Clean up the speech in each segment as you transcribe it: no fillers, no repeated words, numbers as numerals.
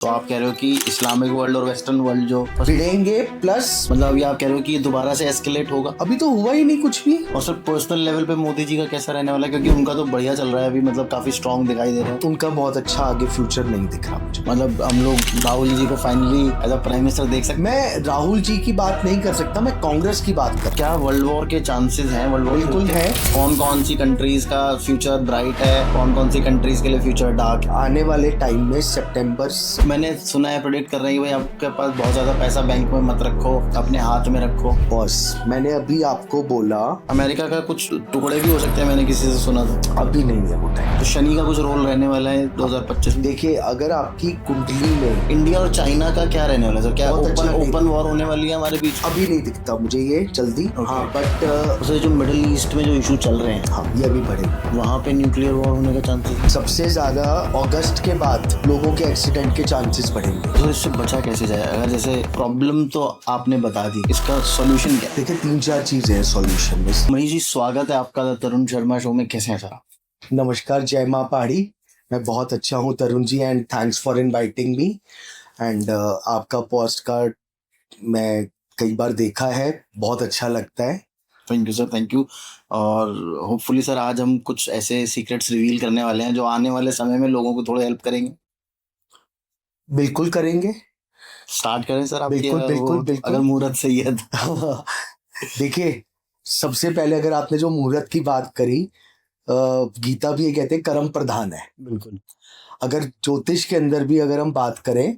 तो आप कह रहे हो कि इस्लामिक वर्ल्ड और वेस्टर्न वर्ल्ड जो भिड़ेंगे, प्लस मतलब अभी आप कह रहे हो कि ये दोबारा से एस्केलेट होगा। अभी तो हुआ ही नहीं कुछ भी। और सर पर्सनल लेवल पे मोदी जी का कैसा रहने वाला है, क्योंकि उनका तो बढ़िया चल रहा है अभी, मतलब काफी स्ट्रांग दिखाई दे रहा है। उनका बहुत अच्छा आगे फ्यूचर नहीं दिख रहा मुझे। मतलब हम लोग राहुल जी को finally as a prime minister देख सकते मैं राहुल जी की बात नहीं कर सकता, मैं कांग्रेस की बात कर। क्या वर्ल्ड वॉर के चांसेस हैं? वर्ल्ड वॉर बिल्कुल है। कौन कौन सी कंट्रीज का फ्यूचर ब्राइट है, कौन कौन सी कंट्रीज के लिए फ्यूचर डार्क है? आने वाले टाइम में सितंबर मैंने सुना है, प्रेडिक्ट कर रहे हैं कि भाई आपके पास बहुत ज्यादा पैसा बैंक में मत रखो, अपने हाथ में रखो। बॉस, मैंने अभी आपको बोला अमेरिका का कुछ टुकड़े भी हो सकते हैं, मैंने किसी से सुना था। अभी नहीं है वो टाइम। तो शनि का कुछ रोल रहने वाला है 2025 में। देखिए, अगर आपकी कुंडली में इंडिया और चाइना का क्या रहने वाला है सर? क्या बहुत अच्छा नहीं। ओपन वॉर होने वाली है हमारे बीच? अभी नहीं दिखता मुझे ये जल्दी। हाँ, बट उसे जो मिडिल ईस्ट में जो इशू चल रहे हैं, हाँ, ये अभी बढ़े। वहाँ पे न्यूक्लियर वॉर होने का चांसेस। सबसे ज्यादा अगस्त के बाद लोगों के एक्सीडेंट के चांसेस बढ़ेंगे। तो इससे बचा कैसे जाए? अगर जैसे प्रॉब्लम तो आपने बता दी, इसका सॉल्यूशन क्या है? देखिए, 3-4 चीजें हैं सॉल्यूशन में। मनीष जी, स्वागत है आपका तरुण शर्मा शो में। कैसे हैं सर? नमस्कार, जय माँ पहाड़ी। मैं बहुत अच्छा हूँ Tarun ji, and thanks for inviting me. And आपका पोस्ट कार्ड मैं कई बार देखा है, बहुत अच्छा लगता है। Thank you sir, thank you. और होपफुली सर आज हम कुछ ऐसे सीक्रेट्स रिवील करने वाले हैं जो आने वाले समय में लोगों को थोड़ा हेल्प करेंगे। बिल्कुल करेंगे। स्टार्ट करें सर आपकी? बिल्कुल, बिल्कुल, बिल्कुल। अगर मुहूर्त सही है तो। देखिए, सबसे पहले अगर आपने जो मुहूर्त की बात करी, गीता भी ये कहते हैं कर्म प्रधान है। बिल्कुल। अगर ज्योतिष के अंदर भी अगर हम बात करें,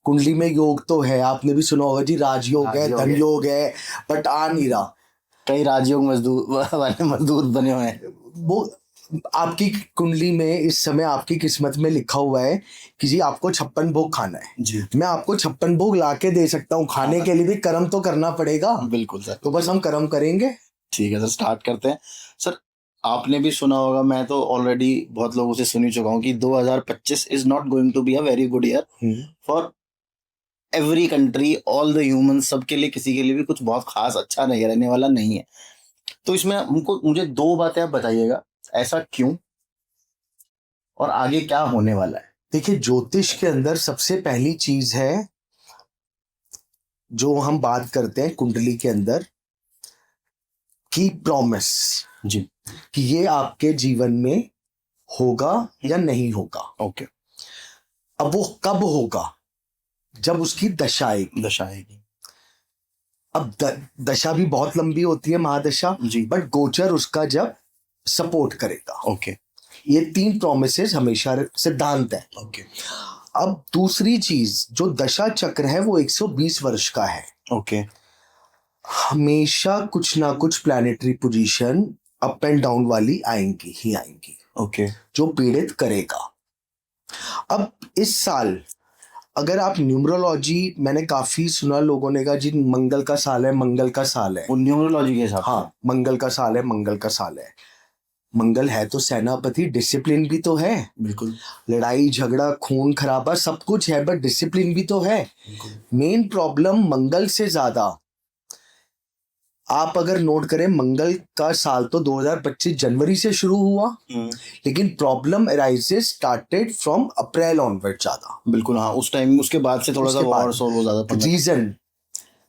कुंडली में योग तो है, आपने भी सुना होगा जी, राजयोग है, राजयोग धन है। योग है, बट आ नहीं रहा। कई राजयोग मजदूर वाले मजदूर बने हुए हैं। वो आपकी कुंडली में इस समय आपकी किस्मत में लिखा हुआ है कि जी आपको 56 भोग खाना है जी। मैं आपको 56 भोग ला के दे सकता हूँ, खाने के लिए भी कर्म तो करना पड़ेगा। बिल्कुल सर। तो बस हम कर्म करेंगे। ठीक है सर, स्टार्ट करते हैं। सर आपने भी सुना होगा, मैं तो ऑलरेडी बहुत लोगों से सुन ही चुका हूँ कि 2025 is not going to be a very good year for every country, all the humans. सबके लिए, किसी के लिए भी कुछ बहुत खास अच्छा नहीं रहने वाला नहीं है। तो इसमें मुझे दो बातें आप बताइएगा, ऐसा क्यों और आगे क्या होने वाला है? देखिए, ज्योतिष के अंदर सबसे पहली चीज है जो हम बात करते हैं कुंडली के अंदर की प्रॉमिस, जी। कि ये आपके जीवन में होगा या नहीं होगा। ओके। अब वो कब होगा? जब उसकी दशा आएगी। दशा आएगी। अब दशा भी बहुत लंबी होती है, महादशा जी। बट गोचर उसका जब सपोर्ट करेगा। ओके। ये 3 प्रोमिसेस हमेशा सिद्धांत है। ओके। अब दूसरी चीज, जो दशा चक्र है वो 120 वर्ष का है। ओके। हमेशा कुछ ना कुछ planetary position up and down वाली आएंगी ही आएंगी। ओके। जो पीड़ित करेगा। अब इस साल अगर आप न्यूमरोलॉजी, मैंने काफी सुना, लोगों ने कहा जी मंगल का साल है, मंगल का साल है। न्यूमरोलॉजी के हिसाब से? हाँ, मंगल का साल है, मंगल का साल है। मंगल है तो सेनापति, डिसिप्लिन भी तो है। बिल्कुल। लड़ाई झगड़ा खून खराबा सब कुछ है, बट डिसिप्लिन भी तो है। मेन प्रॉब्लम मंगल से ज्यादा, आप अगर नोट करें, मंगल का साल तो 2025 जनवरी से शुरू हुआ, लेकिन problem arises started from April onward ज्यादा। बिल्कुल। हाँ, उस टाइम उसके बाद से थोड़ा सा वॉर्स और वो ज्यादा। रीजन,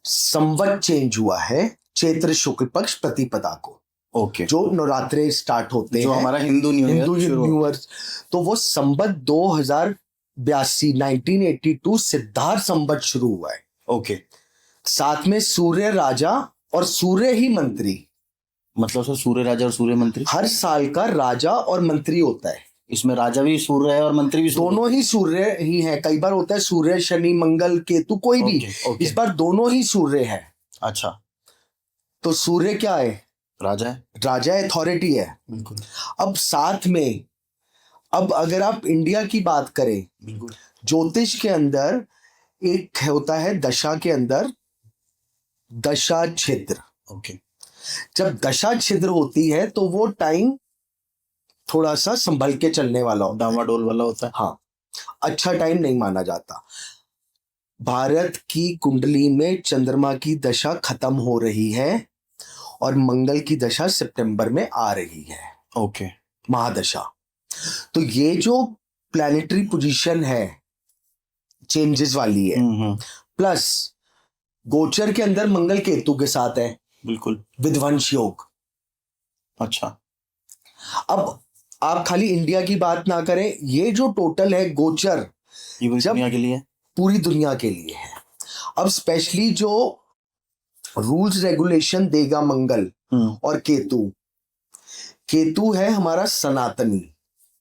संवत चेंज हुआ है चैत्र शुक्ल पक्ष प्रतिपदा को। ओके। जो नवरात्रे स्टार्ट होते जो हैं, हमारा हिंदू न्यू ईयर, तो वो संवत 2082 1982 सिद्धार्थ संवत शुरू हुआ है। ओके। साथ में सूर्य राजा और सूर्य ही मंत्री। मतलब सर सूर्य राजा और सूर्य मंत्री? हर साल का राजा और मंत्री होता है। इसमें राजा भी सूर्य है और मंत्री भी सूर्य? दोनों ही सूर्य ही है। कई बार होता है सूर्य शनि मंगल केतु कोई भी। इस बार दोनों ही सूर्य है। अच्छा। तो सूर्य क्या है? राजा है। राजा अथॉरिटी है। बिल्कुल। अब साथ में, अब अगर आप इंडिया की बात करें, बिल्कुल, ज्योतिष के अंदर एक होता है दशा के अंदर दशा छिद्र। ओके। जब दशा छिद्र होती है तो वो टाइम थोड़ा सा संभल के चलने वाला होता है, डामाडोल वाला होता है। हाँ, अच्छा टाइम नहीं माना जाता। भारत की कुंडली में चंद्रमा की दशा खत्म हो रही है और मंगल की दशा सितंबर में आ रही है। ओके। महादशा। तो ये जो प्लैनेटरी पोजीशन है, चेंजेस वाली है। प्लस गोचर के अंदर मंगल केतु के साथ है, बिल्कुल। विध्वंस योग। अच्छा। अब आप खाली इंडिया की बात ना करें, ये जो टोटल है गोचर ये पूरी जब दुनिया के लिए, पूरी दुनिया के लिए है। अब स्पेशली जो रूल्स रेगुलेशन देगा मंगल और केतु, केतु है हमारा सनातनी,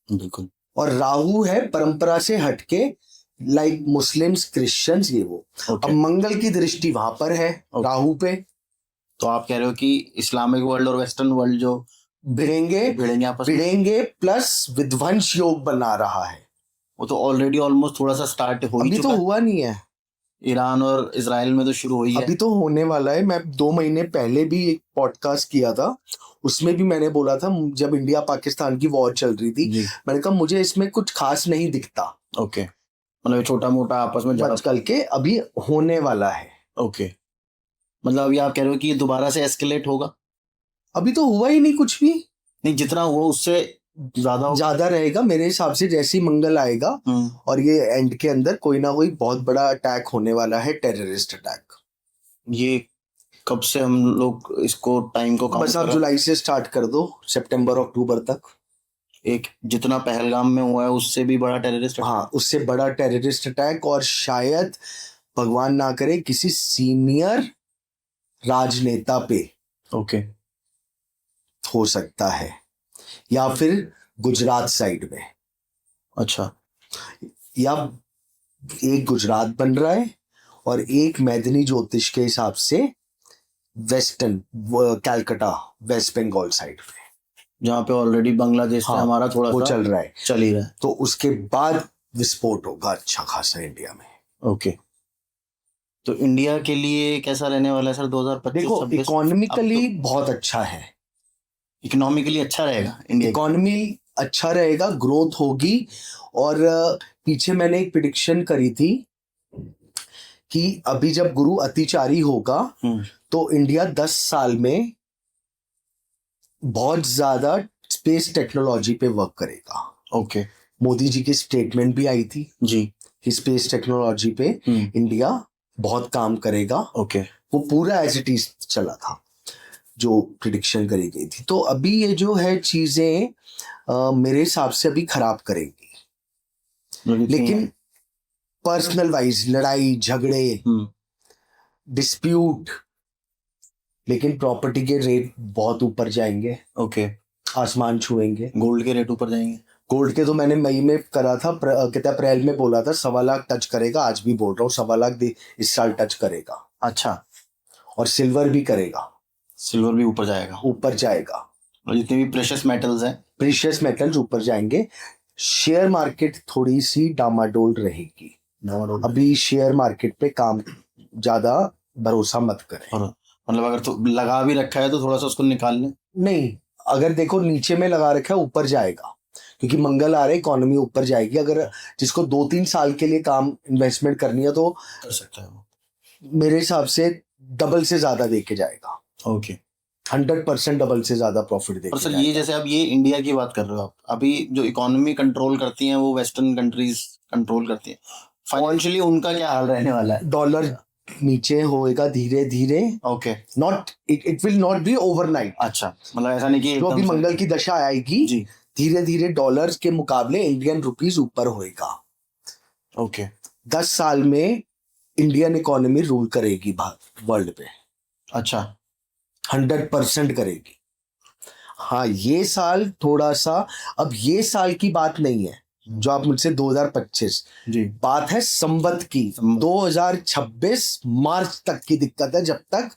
बिल्कुल। और राहु है परंपरा से हटके, लाइक मुस्लिम्स क्रिश्चियंस ये वो। अब मंगल की दृष्टि वहां पर है राहु पे, तो आप कह रहे हो कि इस्लामिक वर्ल्ड और वेस्टर्न वर्ल्ड जो भिड़ेंगे आपस में, भिड़ेंगे, प्लस विध्वंस योग बना रहा है। वो तो ऑलरेडी ऑलमोस्ट थोड़ा सा स्टार्ट हो ही अभी चुका तो है। हुआ नहीं है, ईरान और इजराइल में तो शुरू हो ही है। अभी तो होने वाला है। मैं 2 महीने पहले भी एक पॉडकास्ट किया था, उसमें भी मैंने बोला था, जब इंडिया पाकिस्तान की वॉर चल रही थी, मैंने कहा मुझे इसमें कुछ खास नहीं दिखता। ओके, मतलब छोटा मोटा आपस में बच कल के अभी होने वाला है। ओके, मतलब अभी आप कह रहे हो कि ये दोबारा से एस्केलेट होगा? अभी तो हुआ ही नहीं कुछ भी। नहीं, जितना हुआ उससे ज्यादा रहेगा मेरे हिसाब से। जैसे ही मंगल आएगा और ये एंड के अंदर कोई ना कोई बहुत बड़ा अटैक होने वाला है, टेररिस्ट अटैक। ये कब से हम लोग इसको टाइम को बस आप जुलाई से स्टार्ट कर दो, सितंबर अक्टूबर तक। एक जितना पहलगाम में हुआ है उससे भी बड़ा टेररिस्ट, हाँ, उससे बड़ा टेररिस्ट अटैक, और शायद भगवान ना करे किसी सीनियर राजनेता पे ओके हो सकता है, या फिर गुजरात साइड में। अच्छा, या एक गुजरात बन रहा है और एक मैदनी ज्योतिष के हिसाब से western Calcutta west Bengal side पे, जहाँ पे ऑलरेडी बांग्लादेश से हमारा थोड़ा वो सा चल रहा है, चल ही रहा है। तो उसके बाद विस्फोट होगा अच्छा खासा इंडिया में। ओके, तो इंडिया के लिए कैसा रहने वाला है सर 2025? देखो, इकोनॉमिकली बहुत अच्छा है। इकोनॉमिकली अच्छा रहेगा इंडिया, इकोनॉमी अच्छा रहेगा, ग्रोथ होगी। और पीछे मैंने एक प्रिडिक्शन करी थी कि अभी जब गुरु अतिचारी होगा तो इंडिया 10 साल में बहुत ज्यादा स्पेस टेक्नोलॉजी पे वर्क करेगा। ओके, मोदी जी की स्टेटमेंट भी आई थी जी कि स्पेस टेक्नोलॉजी पे इंडिया बहुत काम करेगा। ओके, वो पूरा एज इट इज चला था जो प्रिडिक्शन करी गई थी। तो अभी ये जो है चीजें मेरे हिसाब से अभी खराब करेंगी, लेकिन पर्सनल वाइज लड़ाई झगड़े डिस्प्यूट, लेकिन प्रॉपर्टी के रेट बहुत ऊपर जाएंगे। ओके, आसमान छुएंगे। गोल्ड के रेट ऊपर जाएंगे। गोल्ड के तो मैंने मई में करा था, कितना अप्रैल में बोला था 1.25 लाख टच करेगा, आज भी बोल रहा हूँ 1.25 लाख इस साल टच करेगा। अच्छा, और सिल्वर भी करेगा, सिल्वर भी ऊपर जाएगा, ऊपर जाएगा। और जितने भी प्रेशियस मेटल्स हैं, प्रीशियस मेटल्स ऊपर जाएंगे। शेयर मार्केट थोड़ी सी डामाडोल रहेगी। अभी शेयर मार्केट पे काम ज्यादा भरोसा मत करें। और मतलब अगर तो लगा भी रखा है तो थोड़ा सा उसको निकाल लें। नहीं, अगर देखो नीचे में लगा रखा है ऊपर जाएगा, क्योंकि मंगल आ रहा है, इकोनॉमी ऊपर जाएगी। अगर जिसको 2-3 साल के लिए काम इन्वेस्टमेंट करनी है तो कर सकता है वो, मेरे हिसाब से डबल से ज्यादा दे के जाएगा। ओके, 100% डबल से ज्यादा प्रॉफिट देके और सर जाएगा। ये जैसे अब ये इंडिया की बात कर रहे हो आप, अभी जो इकोनॉमी कंट्रोल करती हैं वो वेस्टर्न कंट्रीज कंट्रोल करती हैं, फाइनेंशियली उनका क्या हाल रहने वाला है? डॉलर नीचे होएगा धीरे धीरे। Okay, not it will not be overnight. अच्छा, मतलब ऐसा नहीं कि जो अभी एकदम मंगल की दशा आएगी, जी, धीरे धीरे डॉलर्स के मुकाबले इंडियन रुपीस ऊपर होएगा। ओके, 10 साल में इंडियन इकोनॉमी रूल करेगी वर्ल्ड पे। अच्छा, 100% करेगी। हाँ, ये साल थोड़ा सा, अब ये साल की बात नहीं है जो आप मुझसे 2025 जी, बात है संवत की। 2026 मार्च तक की दिक्कत है, जब तक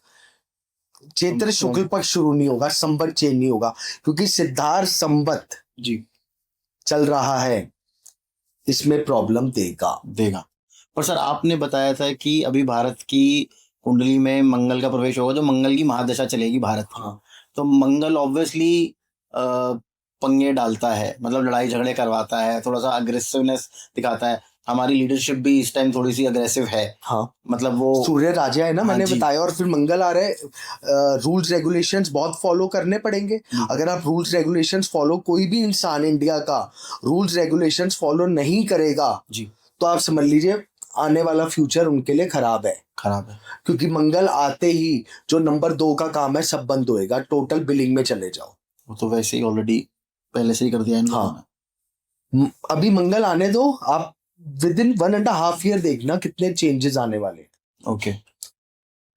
चैत्र शुक्ल पक्ष शुरू नहीं होगा, संवत चेंज नहीं होगा, क्योंकि सिद्धार्थ संवत जी चल रहा है, इसमें प्रॉब्लम देगा। पर सर आपने बताया था कि अभी भारत की कुंडली में मंगल का प्रवेश होगा, जो मंगल की महादशा चलेगी भारत की। हाँ, तो मंगल ऑब्वियसली पंगे डालता है, मतलब लड़ाई झगड़े करवाता है, थोड़ा सा अग्रेसिवनेस दिखाता है। हमारी लीडरशिप भी इस टाइम थोड़ी सी अग्रेसिव है। हाँ, मतलब वो सूर्य राजा है ना, हाँ मैंने जी, बताया। और फिर मंगल आ रहा है, रूल्स रेगुलेशंस बहुत फॉलो करने पड़ेंगे। अगर आप रूल्स रेगुलेशंस फॉलो, कोई भी इंसान इंडिया का रूल्स रेगुलेशंस फॉलो नहीं करेगा जी, तो आप समझ लीजिए आने वाला फ्यूचर उनके लिए खराब है, खराब है। क्योंकि मंगल आते ही जो नंबर 2 का काम है सब बंद होएगा, टोटल बिलिंग में चले जाओ। वो तो वैसे ही ऑलरेडी पहले से ही कर दिया इन लोगों हाँ। ने। अभी मंगल आने दो, आप विद इन 1.5 ईयर देखना कितने चेंजेस आने वाले। ओके।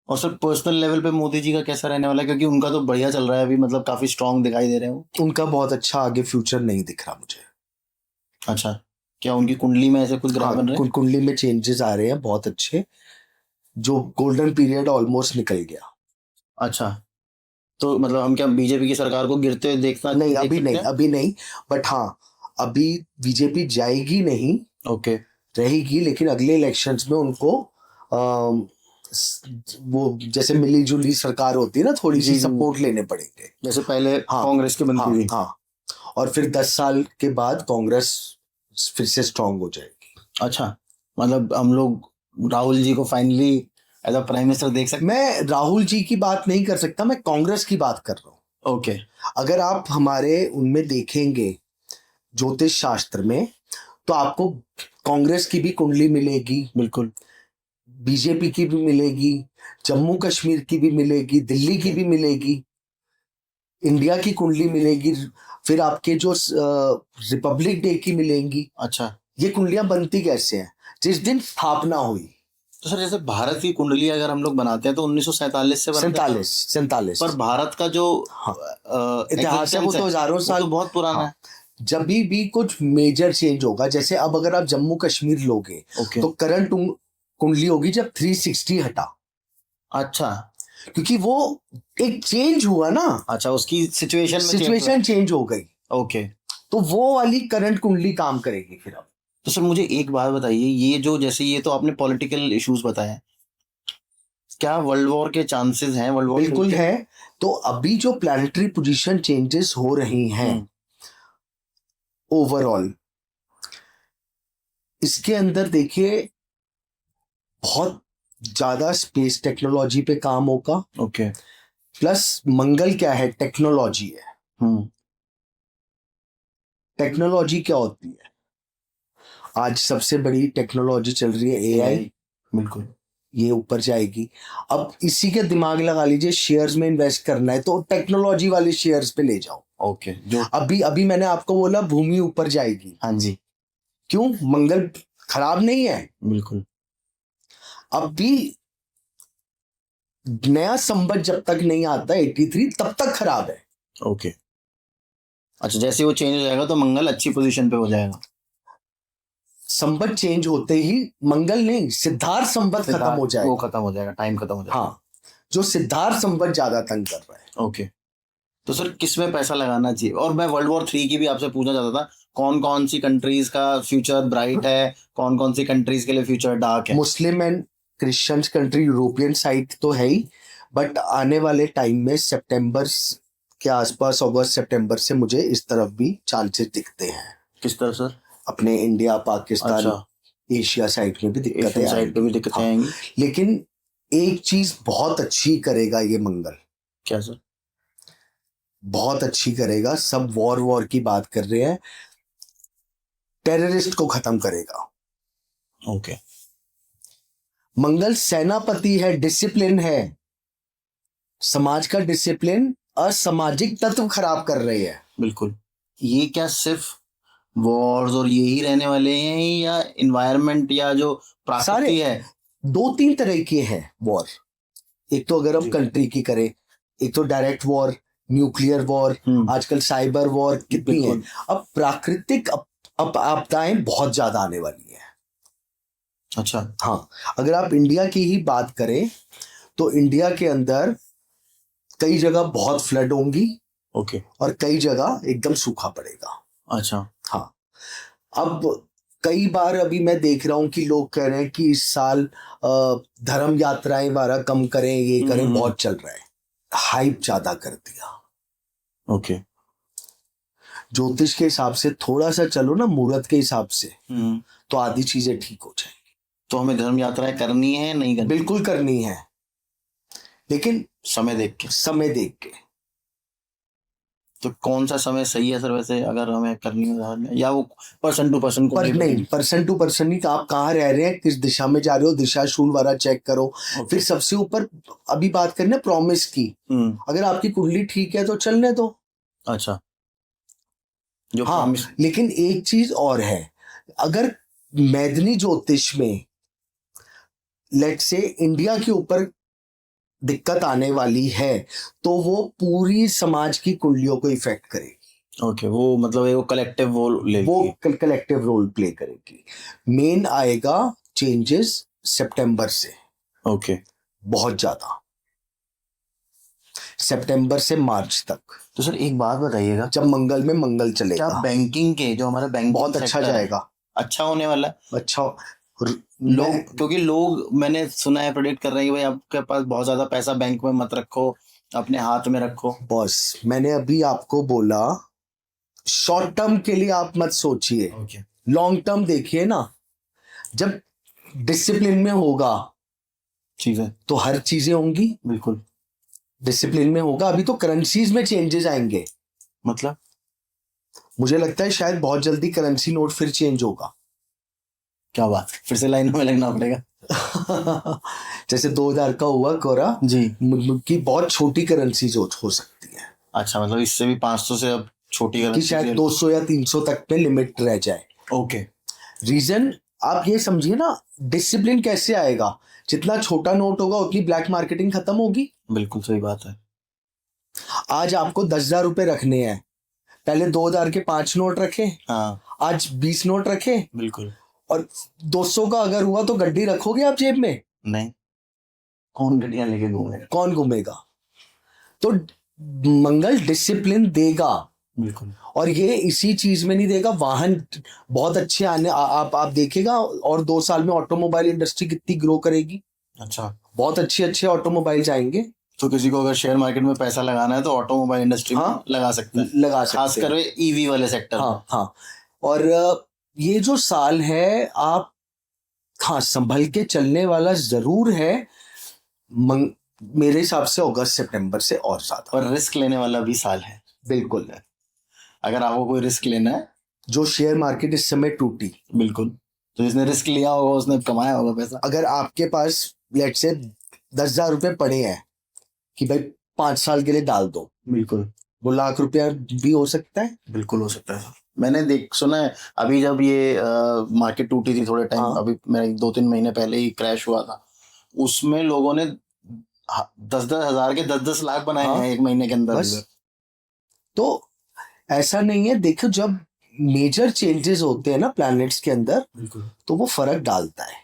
और सर पर्सनल लेवल पे मोदी जी का कैसा रहने वाला है, क्योंकि उनका तो बढ़िया चल रहा है अभी, मतलब काफी स्ट्रांग दिखाई दे रहे हो। उनका बहुत अच्छा आगे फ्यूचर नहीं दिख रहा मुझे। अच्छा, क्या उनकी कुंडली में ऐसे कुछ ग्रह बन रहे हैं? कुंडली में चेंजेस आ रहे हैं बहुत अच्छे, जो गोल्डन पीरियड ऑलमोस्ट निकल गया। अच्छा, तो मतलब हम क्या बीजेपी की सरकार को गिरते हुए देखना नहीं, देख अभी सकते नहीं, हैं? अभी नहीं, बट हाँ अभी बीजेपी जाएगी नहीं, ओके। रहेगी, लेकिन अगले इलेक्शंस में उनको वो जैसे मिली जुली सरकार होती है ना, थोड़ी जी, सी जी। सपोर्ट लेने पड़ेंगे। जैसे पहले हाँ, कांग्रेस की बनती थी। हाँ, और फिर 10 साल के बाद कांग्रेस फिर से स्ट्रांग हो जाएगी। अच्छा, मतलब हम लोग राहुल जी को finally as a prime minister देख सकते मैं राहुल जी की बात नहीं कर सकता, मैं कांग्रेस की बात कर रहा हूँ। हैं? ओके। अगर आप हमारे उनमें देखेंगे ज्योतिष शास्त्र में, तो आपको कांग्रेस की भी कुंडली मिलेगी, बिल्कुल। बीजेपी की भी मिलेगी, जम्मू कश्मीर की भी मिलेगी, दिल्ली की भी मिलेगी, इंडिया की कुंडली मिलेगी, फिर आपके जो रिपब्लिक डे की मिलेंगी। अच्छा, ये कुंडलियां बनती कैसे हैं? जिस दिन स्थापना हुई। तो सर जैसे भारत की कुंडली अगर हम लोग बनाते हैं तो 1947 से बनते हैं। 47 पर भारत का जो हाँ, इतिहास है वो existence तो हजारों वो साल तो बहुत पुराना है। जब भी कुछ मेजर चेंज होगा, जैसे अब अगर आप जम्मू कश्मीर लोगे ओके। तो करंट कुंडली होगी जब 360 हटा, अच्छा, क्योंकि वो एक चेंज हुआ ना, अच्छा, उसकी सिचुएशन में सिचुएशन चेंज हो गई, ओके। तो वो वाली करंट कुंडली काम करेगी फिर। अब तो सर मुझे एक बात बताइए, ये जो जैसे ये तो आपने पॉलिटिकल इश्यूज बताए, क्या वर्ल्ड वॉर के चांसेस हैं? वर्ल्ड वॉर बिल्कुल है। तो अभी जो प्लैनेटरी पोजीशन चेंजेस हो रही हैं ओवरऑल, इसके अंदर देखिए बहुत ज्यादा स्पेस टेक्नोलॉजी पे काम होगा। ओके। प्लस मंगल क्या है? टेक्नोलॉजी है। टेक्नोलॉजी क्या होती है? आज सबसे बड़ी टेक्नोलॉजी चल रही है एआई। बिल्कुल। ये ऊपर जाएगी। अब इसी के दिमाग लगा लीजिए, शेयर्स में इन्वेस्ट करना है तो टेक्नोलॉजी वाले शेयर्स पे ले जाओ। ओके। जो अभी मैंने आपको बोला भूमि ऊपर जाएगी। हाँ जी। क्यों? मंगल खराब नहीं है। बिल्कुल। अब भी नया संवत जब तक नहीं आता 83 तब तक खराब है। ओके। अच्छा, जैसे वो चेंज हो जाएगा तो मंगल अच्छी पोजीशन पे हो जाएगा। संवत चेंज होते ही मंगल नहीं, सिद्धार्थ संवत खत्म हो जाएगा। वो खत्म हो जाएगा, टाइम खत्म हो जाएगा। हाँ, जो सिद्धार्थ संवत ज्यादा तंग कर रहा है। ओके। तो सर किस में पैसा लगाना चाहिए? और मैं वर्ल्ड वॉर 3 की भी आपसे पूछना चाहता था, कौन कौन सी कंट्रीज का फ्यूचर ब्राइट है, कौन कौन सी कंट्रीज के लिए फ्यूचर डार्क है? Muslim and Christians country, European side तो है ही, बट आने वाले टाइम में सितंबर के आसपास, अगस्त सितंबर से मुझे इस तरफ भी चांसेस दिखते हैं। किस तरफ सर? अपने इंडिया, पाकिस्तान, अच्छा, एशिया साइड में भी दिक्कतें एशियन साइड पे भी आएंगी। दिक्कतें हाँ, आएंगी। लेकिन एक चीज बहुत अच्छी करेगा ये मंगल। क्या सर? बहुत अच्छी करेगा। सब वॉर की बात कर रहे हैं, टेररिस्ट को खत्म करेगा। ओके। मंगल सेनापति है, डिसिप्लिन है, समाज का डिसिप्लिन, असामाजिक तत्व खराब कर रहे हैं। बिल्कुल। ये क्या सिर्फ वॉर्स और यही रहने वाले हैं, या इन्वायरमेंट या जो सारे प्रकृति है? 2-3 तरह के हैं वॉर। एक तो अगर हम जी। कंट्री की करें, एक तो डायरेक्ट वॉर, न्यूक्लियर वॉर, आजकल साइबर वॉर कितनी है। अब प्राकृतिक आपदाएं बहुत ज्यादा आने वाली है। अच्छा। हाँ, अगर आप इंडिया की ही बात करें तो इंडिया के अंदर कई जगह बहुत फ्लड होंगी। ओके। और कई जगह एकदम सूखा पड़ेगा। अच्छा। हाँ, अब कई बार अभी मैं देख रहा हूं कि लोग कह रहे हैं कि इस साल धर्म यात्राएं वारा कम करें, ये करें, बहुत चल रहा है। हाइप ज्यादा कर दिया। ओके। ज्योतिष के हिसाब से थोड़ा सा चलो ना, मुहूर्त के हिसाब से, तो आधी चीजें ठीक हो जाएंगी। तो हमें धर्म यात्राएं करनी है नहीं करनी? बिल्कुल करनी है, लेकिन समय देख के। समय देख के। तो कौन सा समय सही है सर वैसे, अगर हमें करनी हो या वो पर्सन टू पर्सन पर नहीं, पर्सन टू पर्सन नहीं, आप कहाँ रह रहे हैं, किस दिशा में जा रहे हो, दिशा शूल वाला चेक करो। फिर सबसे ऊपर अभी बात करें ना प्रॉमिस की, अगर आपकी कुंडली ठीक है तो चलने दो। अच्छा, जो हाँ, promise- लेकिन एक चीज और है, अगर मैदनी ज्योतिष में लेट से इंडिया के ऊपर दिक्कत आने वाली है तो वो पूरी समाज की कुंडलियों को इफेक्ट करेगी। ओके, वो मतलब वो कलेक्टिव रोल लेगी, वो कलेक्टिव रोल प्ले करेगी। मेन आएगा चेंजेस सितंबर से, ओके, बहुत ज्यादा, सितंबर से मार्च तक। तो सर एक बात बताइएगा, जब मंगल में मंगल क्या चलेगा, बैंकिंग के जो हमारा बैंकिंग बहुत अच्छा जाएगा, अच्छा होने वाला है? अच्छा। लोग, क्योंकि लोग मैंने सुना है प्रेडिक्ट कर रहे हैं कि भाई आपके पास बहुत ज्यादा पैसा बैंक में मत रखो, अपने हाथ में रखो। बॉस, मैंने अभी आपको बोला शॉर्ट टर्म के लिए आप मत सोचिए, ओके, लॉन्ग टर्म देखिए ना। जब डिसिप्लिन में होगा ठीक है, तो हर चीजें होंगी, बिल्कुल। डिसिप्लिन में होगा। अभी तो करेंसीज में चेंजेस आएंगे, मतलब मुझे लगता है शायद बहुत जल्दी करेंसी नोट फिर चेंज होगा। क्या बात, फिर से लाइन में लगना पड़ेगा। जैसे 2000 का हुआ कोरा जी, की बहुत छोटी करेंसीज हो सकती है, अच्छा, मतलब इससे भी 500 से अब छोटी कि करेंसी शायद 200 या 300 तक में लिमिट रह जाए। ओके, रीजन आप ये समझिए ना, डिसिप्लिन कैसे आएगा, जितना छोटा नोट होगा उतनी ब्लैक मार्केटिंग खत्म होगी। बिल्कुल सही बात है। आज आपको 10,000 रुपए रखने हैं, पहले 2000 के 5 नोट रखे, हाँ, आज 20 नोट रखे, बिल्कुल। और 200 का अगर हुआ तो गड्डी रखोगे आप जेब में? नहीं, कौन गड्डियां लेके घूमेगा? कौन घूमेगा? तो मंगल डिसिप्लिन देगा, बिल्कुल, और ये इसी चीज में नहीं देगा, वाहन बहुत अच्छे आने आप देखिएगा, और 2 साल में ऑटोमोबाइल इंडस्ट्री कितनी ग्रो करेगी। अच्छा, बहुत अच्छे अच्छे ऑटोमोबाइल्स आएंगे। तो किसी को अगर शेयर मार्केट में पैसा लगाना है तो ऑटोमोबाइल इंडस्ट्री में लगा सकते हैं, लगा सकते हैं, खासकर ईवी वाले सेक्टर। हाँ हाँ। और ये जो साल है आप, हाँ, संभल के चलने वाला जरूर है। मेरे हिसाब से अगस्त सितंबर से और ज्यादा, और रिस्क लेने वाला भी साल है। बिल्कुल है। अगर आपको कोई रिस्क लेना है, जो शेयर मार्केट इस समय टूटी, बिल्कुल, तो जिसने रिस्क लिया होगा उसने कमाया होगा पैसा। अगर आपके पास लेट से 10,000 रुपए पड़े हैं कि भाई 5 साल के लिए डाल दो, बिल्कुल, वो लाख रुपया भी हो सकता है। बिल्कुल हो सकता है। मैंने सुना है, अभी जब ये मार्केट टूटी थी थोड़े टाइम, हाँ। अभी मेरा 2-3 महीने पहले ही क्रैश हुआ था, उसमें लोगों ने 10-10 हजार के 10-10 लाख बनाए हाँ, हैं एक महीने के अंदर। बस। तो ऐसा नहीं है, देखो जब मेजर चेंजेस होते हैं ना प्लैनेट्स के अंदर, बिल्कुल, तो वो फर्क डालता है।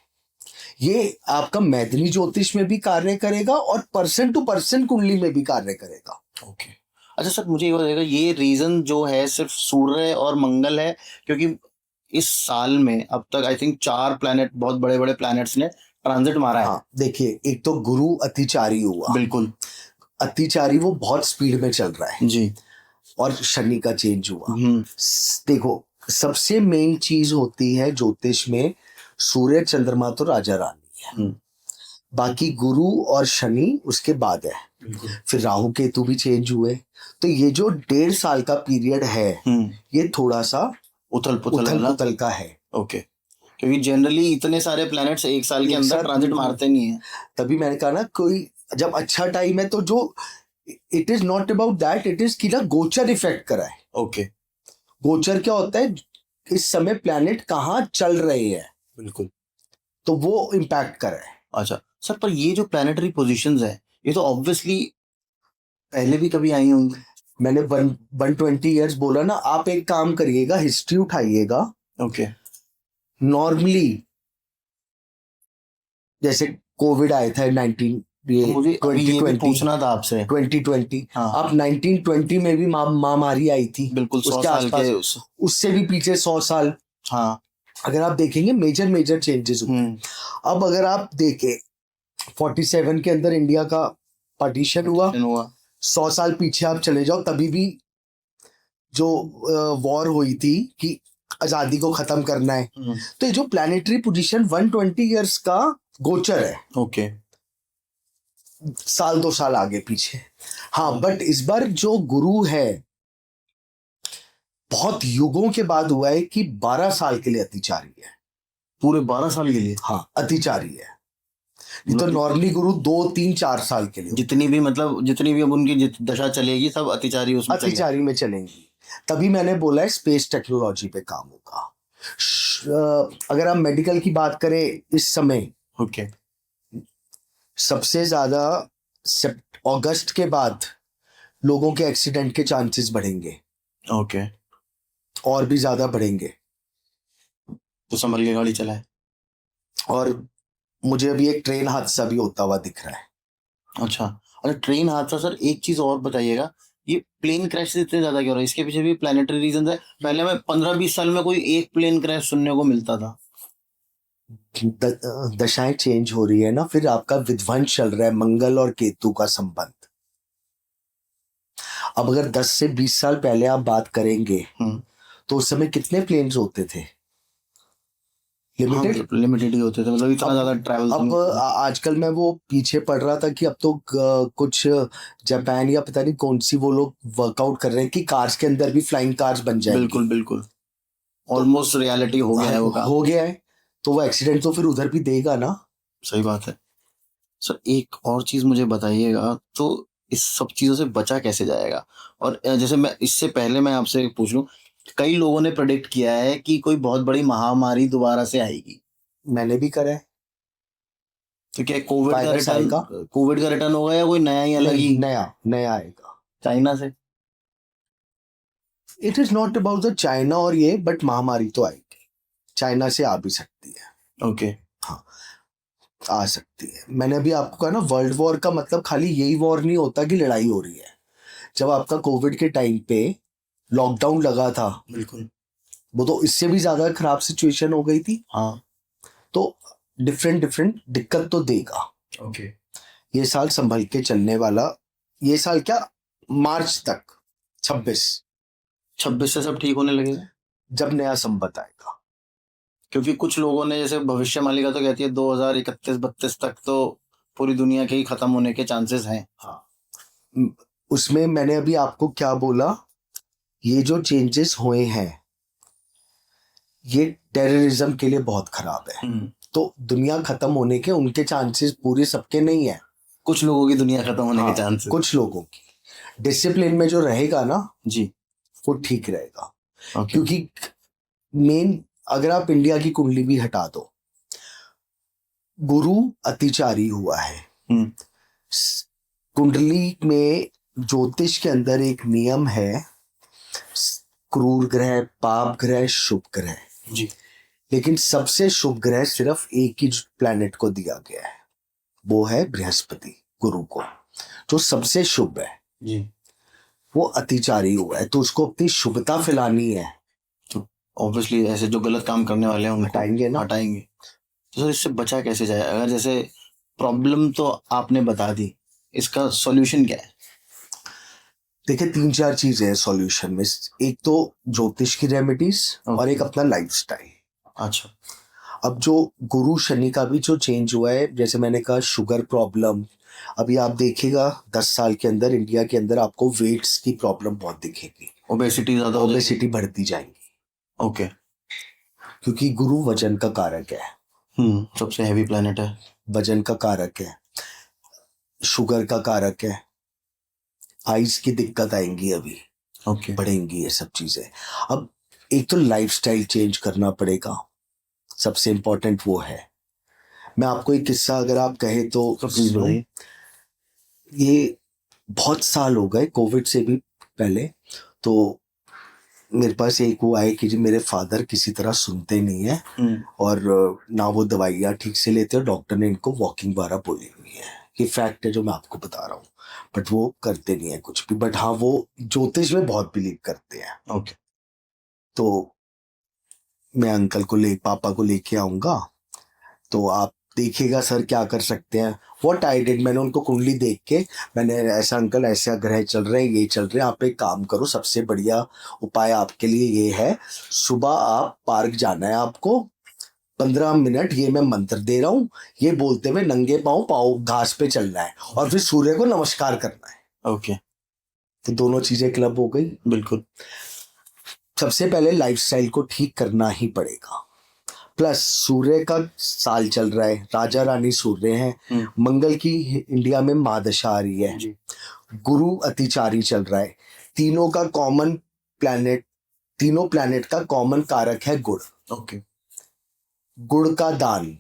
ये आपका मैदनी ज्योतिष में भी कार्य करेगा और पर्सन टू पर्सन कुंडली में भी कार्य करेगा। ओके। अच्छा सर, मुझे ये बताइएगा, ये रीजन जो है सिर्फ सूर्य और मंगल है? क्योंकि इस साल में अब तक आई थिंक 4 प्लैनेट, बहुत बड़े बड़े प्लैनेट्स ने ट्रांजिट मारा है। हाँ, देखिए, एक तो गुरु अतिचारी हुआ, बिल्कुल, अतिचारी वो बहुत स्पीड में चल रहा है, जी, और शनि का चेंज हुआ। देखो, सबसे मेन चीज होती है ज्योतिष में, सूर्य चंद्रमा तो राजा रानी है, बाकी गुरु और शनि उसके बाद है। फिर राहु केतु भी चेंज हुए, तो ये जो 1.5 साल का पीरियड है, ये थोड़ा सा उथल पुथल का है। ओके, क्योंकि जनरली इतने सारे प्लैनेट्स एक साल के अंदर ट्रांजिट मारते नहीं है। तभी मैंने कहा ना, कोई जब अच्छा टाइम है तो जो it is not about that, it is कि ना गोचर इफेक्ट करा है। ओके, गोचर क्या होता है, इस समय प्लैनेट कहाँ चल रहे हैं, बिल्कुल, तो वो इम्पैक्ट करा है। अच्छा सर, पर ये जो प्लैनेटरी पोजीशंस है, ये तो ऑब्वियसली पहले भी कभी आई होंगी। मैंने 120 ईयर्स बोला ना। आप एक काम करिएगा, हिस्ट्री उठाइएगा। ओके, नॉर्मली जैसे कोविड आया था 19 ये मुझे अभी ये भी 2020 पूछना था आपसे। 2020, हाँ। आप 1920 में भी महामारी आई थी, बिल्कुल, 100 उसके साल के उससे भी पीछे 100 साल। हाँ, अगर आप देखेंगे मेजर चेंजेस हुए। अब अगर आप देखें 47 के अंदर इंडिया का पार्टीशन हुआ, 100 साल पीछे आप चले जाओ, तभी भी जो वॉर हुई थी कि आजादी को खत्म करना है। तो ये जो प्लैनेटरी पोजीशन 120 इयर्स का गोचर है, ओके, साल 2 साल आगे पीछे। हाँ, बट इस बार जो गुरु है बहुत युगों के बाद हुआ है कि 12 साल के लिए अतिचारी है। पूरे 12 साल के लिए? हाँ, अतिचारी है। नहीं तो मतलब नॉर्मली गुरु 2 3 4 साल के लिए जितनी भी मतलब जितनी भी अब उनकी दशा चलेगी सब अतिचारी उसमें चलेगी। अतिचारी में चलेंगी। तभी मैंने बोला है स्पेस टेक्नोलॉजी पे काम होगा। अगर आप मेडिकल की बात करें इस समय, ओके। सबसे ज्यादा अगस्त के बाद लोगों के एक्सीडेंट के चांसेस बढ़ेंगे ओके, और भी ज्यादा बढ़ेंगे। तो संभल के गाड़ी चलाए। और मुझे अभी एक ट्रेन हादसा भी होता हुआ दिख रहा है। अच्छा, अरे ट्रेन हादसा सर, एक चीज और बताइएगा, ये प्लेन क्रैश इतने ज्यादा क्यों हो रहा है? इसके पीछे भी प्लानिटरी रीजन है? पहले में 15-20 साल में कोई एक प्लेन क्रैश सुनने को मिलता था। दशाएं चेंज हो रही है ना, फिर आपका विध्वंस चल रहा है मंगल और केतु का संबंध। अब अगर 10 से 20 साल पहले आप बात करेंगे तो उस समय कितने प्लेन्स होते थे? लिमिटेड। लिमिटेड ही होते थे, मतलब इतना ज्यादा ट्रैवल। अब आजकल मैं वो पीछे पढ़ रहा था कि अब तो कुछ जापान या पता नहीं कौन सी वो लोग वर्कआउट कर रहे हैं कि कार्स के अंदर भी फ्लाइंग कार्स बन जाएंगी। बिल्कुल बिल्कुल, ऑलमोस्ट रियलिटी हो गया है वो काम। हो गया है, तो वो एक्सीडेंट तो फिर उधर भी देगा ना। सही बात है सर। एक और चीज मुझे बताइएगा, तो इस सब चीजों से बचा कैसे जाएगा? और जैसे मैं इससे पहले मैं आपसे पूछ लूं, कई लोगों ने प्रेडिक्ट किया है कि कोई बहुत बड़ी महामारी दोबारा से आएगी। मैंने भी करा है। तो क्या कोविड का वायरस आएगा। रिटर्न, कोविड का रिटर्न होगा या कोई नया ही अलग ही नया नया आएगा चाइना से? It is not about the China और ये, बट महामारी तो आएगी, चाइना से आ भी सकती है। ओके। हाँ, आ सकती है। मैंने अभी आपको कहा ना, वर्ल्ड वॉर का मतलब खाली यही वॉर नहीं होता कि लड़ाई हो रही है। जब आपका कोविड के टाइम पे लॉकडाउन लगा था, बिल्कुल, वो तो इससे भी ज्यादा खराब सिचुएशन हो गई थी। हाँ। तो डिफरेंट डिफरेंट दिक्कत तो देगा। ओके। ये साल संभल के चलने वाला, ये साल क्या, मार्च तक 26 से सब ठीक होने लगेगा, जब नया संवत आएगा। क्योंकि कुछ लोगों ने जैसे भविष्यवाणी तो कहती है 2031-32 तक तो पूरी दुनिया के ही खत्म होने के चांसेस हैं। हाँ, उसमें मैंने अभी आपको क्या बोला, ये जो चेंजेस हुए हैं ये टेररिज्म के लिए बहुत खराब है। तो दुनिया खत्म होने के उनके चांसेस पूरे सबके नहीं है, कुछ लोगों की दुनिया खत्म होने के चांसेस। कुछ लोगों की। डिसिप्लिन में जो रहेगा ना जी, वो ठीक रहेगा। okay. क्योंकि मेन, अगर आप इंडिया की कुंडली भी हटा दो, गुरु अतिचारी हुआ है। कुंडली में ज्योतिष के अंदर एक नियम है, क्रूर ग्रह, पाप ग्रह, शुभ ग्रह जी। लेकिन सबसे शुभ ग्रह सिर्फ एक ही प्लैनेट को दिया गया है, वो है बृहस्पति, गुरु को, जो सबसे शुभ है जी। वो अतिचारी हुआ है, तो उसको अपनी शुभता फैलानी है, तो ऑब्वियसली ऐसे जो गलत काम करने वाले हैं उनको हटाएंगे ना। हटाएंगे। तो सर इससे बचा कैसे जाए? अगर जैसे प्रॉब्लम तो आपने बता दी, इसका सॉल्यूशन क्या है? देखिए 3 4 चीजें हैं सॉल्यूशन में। एक तो ज्योतिष की रेमेडीज और एक अपना लाइफस्टाइल। अच्छा। अब जो गुरु शनि का भी जो चेंज हुआ है, जैसे मैंने कहा शुगर प्रॉब्लम, अभी आप देखिएगा 10 साल के अंदर इंडिया के अंदर आपको वेट्स की प्रॉब्लम बहुत दिखेगी, ओबेसिटी ज्यादा, ओबेसिटी बढ़ती जाएंगी। ओके। क्योंकि गुरु वजन का कारक है, सबसे हैवी प्लैनेट है, वजन का कारक है, शुगर का कारक है, आइज की दिक्कत आएंगी अभी, ओके। बढ़ेंगी ये सब चीजें। अब एक तो लाइफस्टाइल चेंज करना पड़ेगा, सबसे इंपॉर्टेंट वो है। मैं आपको एक किस्सा अगर आप कहे तो प्लीज बताइए। ये बहुत साल हो गए, कोविड से भी पहले, तो मेरे पास एक वो आए कि जी मेरे फादर किसी तरह सुनते नहीं है और ना वो दवाइयाँ ठीक से लेते, और डॉक्टर ने इनको वॉकिंग वाला बोली हुई है। ये फैक्ट है जो मैं आपको बता रहा हूँ, बट वो करते नहीं है कुछ भी। बट हाँ, वो ज्योतिष में बहुत बिलीव करते हैं। ओके। तो मैं अंकल को पापा को लेके आऊंगा, तो आप देखिएगा सर क्या कर सकते हैं। व्हाट आई डिड, मैंने उनको कुंडली देख के, मैंने ऐसा अंकल ऐसा ग्रह चल रहे हैं, ये चल रहे हैं, आप एक काम करो, सबसे बढ़िया उपाय आपके लिए ये है, सुबह आप पार्क जाना है, आपको 15 मिनट ये मैं मंत्र दे रहा हूँ, ये बोलते हुए नंगे पाँव घास पे चलना है और फिर सूर्य को नमस्कार करना है। ओके। तो दोनों चीजें क्लब हो गई। बिल्कुल। सबसे पहले लाइफस्टाइल को ठीक करना ही पड़ेगा। प्लस सूर्य का साल चल रहा है, राजा रानी सूर्य हैं, मंगल की इंडिया में महादशा आ रही है, गुरु अतिचारी चल रहा है, तीनों का कॉमन प्लैनेट, तीनों प्लैनेट का कॉमन कारक है गुड़। ओके, गुड़ का दान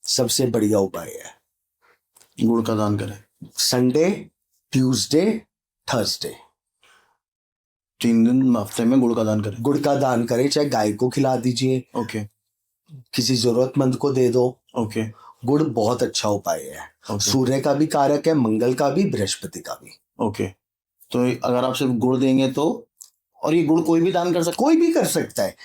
सबसे बढ़िया उपाय है। गुड़ का दान करें, संडे, ट्यूसडे, थर्सडे, 3 दिन हफ्ते में गुड़ का दान करें। गुड़ का दान करें, चाहे गाय को खिला दीजिए, ओके, किसी जरूरतमंद को दे दो। ओके, गुड़ बहुत अच्छा उपाय है। ओके, सूर्य का भी कारक है, मंगल का भी, बृहस्पति का भी। ओके। तो अगर आप सिर्फ गुड़ देंगे तो, और ये गुड़ कोई भी दान कर सकता कोई भी कर सकता है।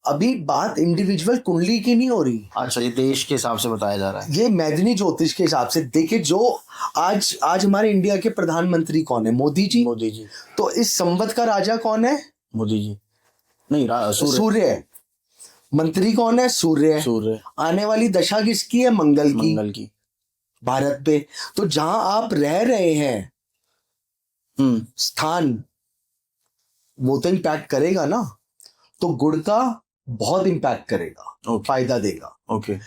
अभी बात इंडिविजुअल कुंडली की नहीं हो रही, है? अच्छा, ये देश के हिसाब से बताया जा रहा है। ये मैदनी ज्योतिष के हिसाब से। देखिए, जो आज हमारे इंडिया के प्रधानमंत्री कौन है? मोदी जी। मोदी जी। तो इस संवत का राजा कौन है? मोदी जी नहीं, सूर्य है। मंत्री कौन है? सूर्य है। सूर्य। आने वाली दशा किसकी है? मंगल की। मंगल की। भारत पे तो जहां आप रह रहे हैं स्थान, वो तो इम्पैक्ट करेगा ना। तो गुड़ का बहुत इम्पैक्ट करेगा, फायदा देगा। ओके।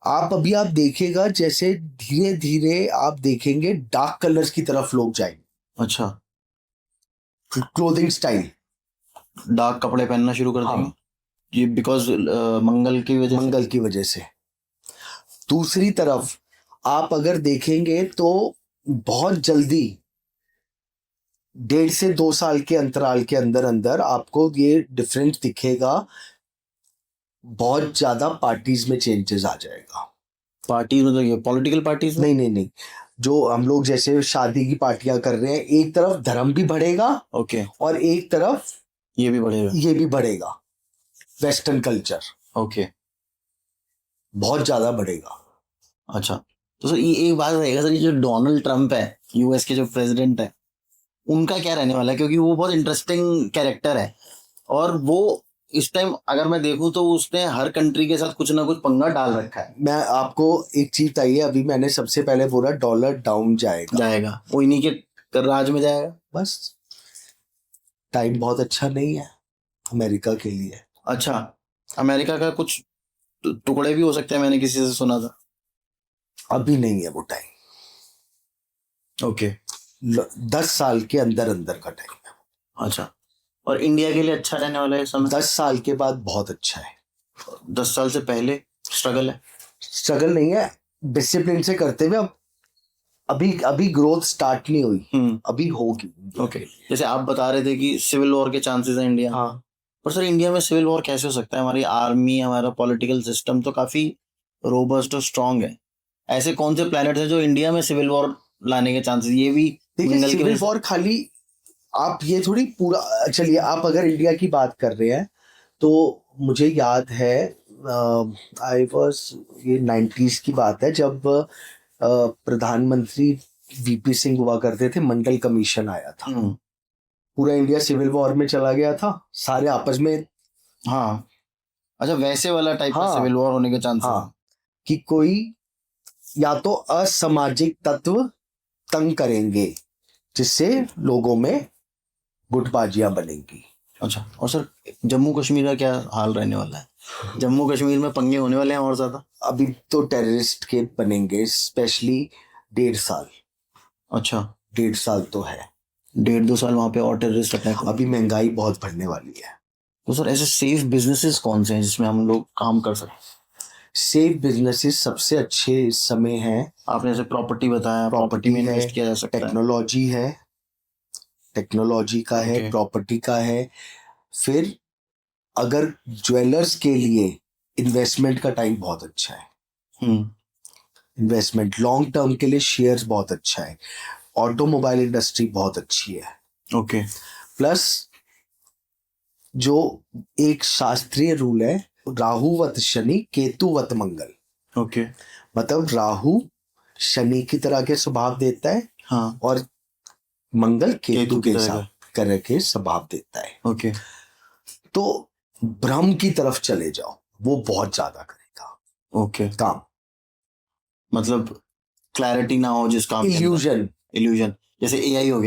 आप देखिएगा, जैसे धीरे धीरे आप देखेंगे डार्क कलर्स की तरफ लोग जाएंगे। अच्छा, क्लोथिंग स्टाइल, डार्क कपड़े पहनना शुरू कर देंगे। ये बिकॉज मंगल की वजह से। दूसरी तरफ आप अगर देखेंगे तो बहुत जल्दी 1.5 से 2 साल के अंतराल के अंदर अंदर आपको ये डिफरेंस दिखेगा। बहुत ज्यादा पार्टीज में चेंजेस आ जाएगा। पार्टीज मतलब ये पॉलिटिकल पार्टीज? नहीं, जो हम लोग जैसे शादी की पार्टियां कर रहे हैं, एक तरफ धर्म भी बढ़ेगा, ओके, और एक तरफ ये भी बढ़ेगा, वेस्टर्न कल्चर, ओके, बहुत ज्यादा बढ़ेगा। अच्छा, तो सर ये एक बात रहेगा सर, ये जो डोनाल्ड ट्रंप है, यूएस के जो प्रेसिडेंट है, उनका क्या रहने वाला है? क्योंकि वो बहुत इंटरेस्टिंग कैरेक्टर है, और वो इस टाइम अगर मैं देखूं तो उसने हर कंट्री के साथ कुछ ना कुछ पंगा डाल रखा है। मैं आपको एक चीज बताइए, अभी मैंने सबसे पहले बोला डॉलर डाउन जाएगा, वो इन्हीं के राज में जाएगा। बस टाइम बहुत अच्छा नहीं है अमेरिका के लिए। अच्छा, अमेरिका का कुछ टुकड़े भी हो सकते हैं, मैंने किसी से सुना था। अभी नहीं है वो टाइम। ओके, 10 साल के अंदर अंदर का टाइम है। अच्छा, और इंडिया के लिए अच्छा रहने वाला है समय? 10 साल के बाद बहुत अच्छा है। 10 साल से पहले स्ट्रगल है? स्ट्रगल नहीं है, डिसिप्लिन से करते हुए। अभी ग्रोथ स्टार्ट नहीं हुई, अभी होगी। ओके, जैसे आप बता रहे थे कि सिविल वॉर के चांसेस हैं इंडिया। हाँ, पर सर इंडिया में सिविल वॉर कैसे हो सकता है? हमारी आर्मी, हमारा पॉलिटिकल सिस्टम तो काफी रोबस्ट और स्ट्रांग है। ऐसे कौन से प्लैनेट है जो इंडिया में सिविल वॉर लाने के चांसेस? ये भी देखिए, सिविल वॉर खाली आप ये थोड़ी पूरा, चलिए आप अगर इंडिया की बात कर रहे हैं तो मुझे याद है, आई वॉज, ये 90s की बात है, जब प्रधानमंत्री वीपी सिंह हुआ करते थे, मंडल कमीशन आया था, पूरा इंडिया सिविल वॉर में चला गया था, सारे आपस में। हाँ, अच्छा, वैसे वाला टाइप का सिविल वॉर होने के चांसेस। हाँ, कि कोई या तो असामाजिक तत्व तंग करेंगे जिससे लोगों में गुटबाजियां बनेंगी। अच्छा, और सर जम्मू कश्मीर का क्या हाल रहने वाला है? जम्मू कश्मीर में पंगे होने वाले हैं और ज्यादा? अभी तो टेररिस्ट के बनेंगे, स्पेशली 1.5 साल। अच्छा, 1.5 साल तो है, 1.5-2 साल वहां पे और टेररिस्ट अटैक। अभी महंगाई बहुत बढ़ने वाली है। तो सर ऐसे सेफ बिजनेसेस कौन से हैं जिसमें हम लोग काम कर सकते? सेफ बिजनेसेस सबसे अच्छे इस समय हैं। आपने जैसे प्रॉपर्टी बताया, प्रॉपर्टी में इन्वेस्ट किया जा सकता है। टेक्नोलॉजी है, टेक्नोलॉजी का है, प्रॉपर्टी का है। फिर अगर ज्वेलर्स के लिए इन्वेस्टमेंट का टाइम बहुत अच्छा है। इन्वेस्टमेंट लॉन्ग टर्म के लिए शेयर्स बहुत अच्छा है। ऑटोमोबाइल इंडस्ट्री बहुत अच्छी है। ओके, प्लस जो एक शास्त्रीय रूल है, राहुवत शनि केतुवत मंगल। ओके, मतलब राहु शनि की तरह के स्वभाव देता है, हाँ, और मंगल केतु के तरह के स्वभाव देता है। ओके, तो भ्रम की तरफ चले जाओ, वो बहुत ज्यादा करेगा। ओके, काम, मतलब क्लैरिटी ना हो जिस काम, इल्यूजन, जैसे एआई हो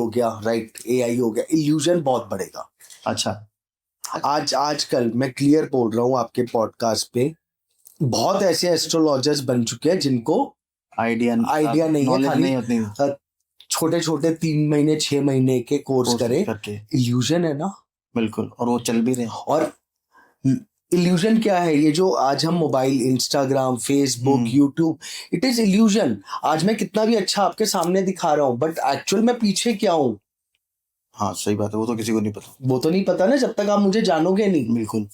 गया, राइट, एआई हो गया, इल्यूजन बहुत बढ़ेगा। अच्छा। आजकल मैं क्लियर बोल रहा हूँ आपके पॉडकास्ट पे, बहुत ऐसे एस्ट्रोलॉजर्स बन चुके हैं जिनको आइडिया आइडिया नहीं है, नॉलेज खाली नहीं होती, छोटे छोटे 3 महीने 6 महीने के कोर्स कोर्स करे। करके। इल्यूजन है ना। बिल्कुल, और वो चल भी रहे हैं। और इल्यूजन क्या है, ये जो आज हम mobile, Instagram, Facebook, YouTube, it is illusion. आज मैं कितना भी अच्छा आपके सामने दिखा रहा हूँ, बट एक्चुअल में पीछे क्या हूँ हाँ सही बात है, वो तो किसी को नहीं पता। वो तो नहीं पता ना, जब तक आप मुझे जानोगे नहीं। बिल्कुल।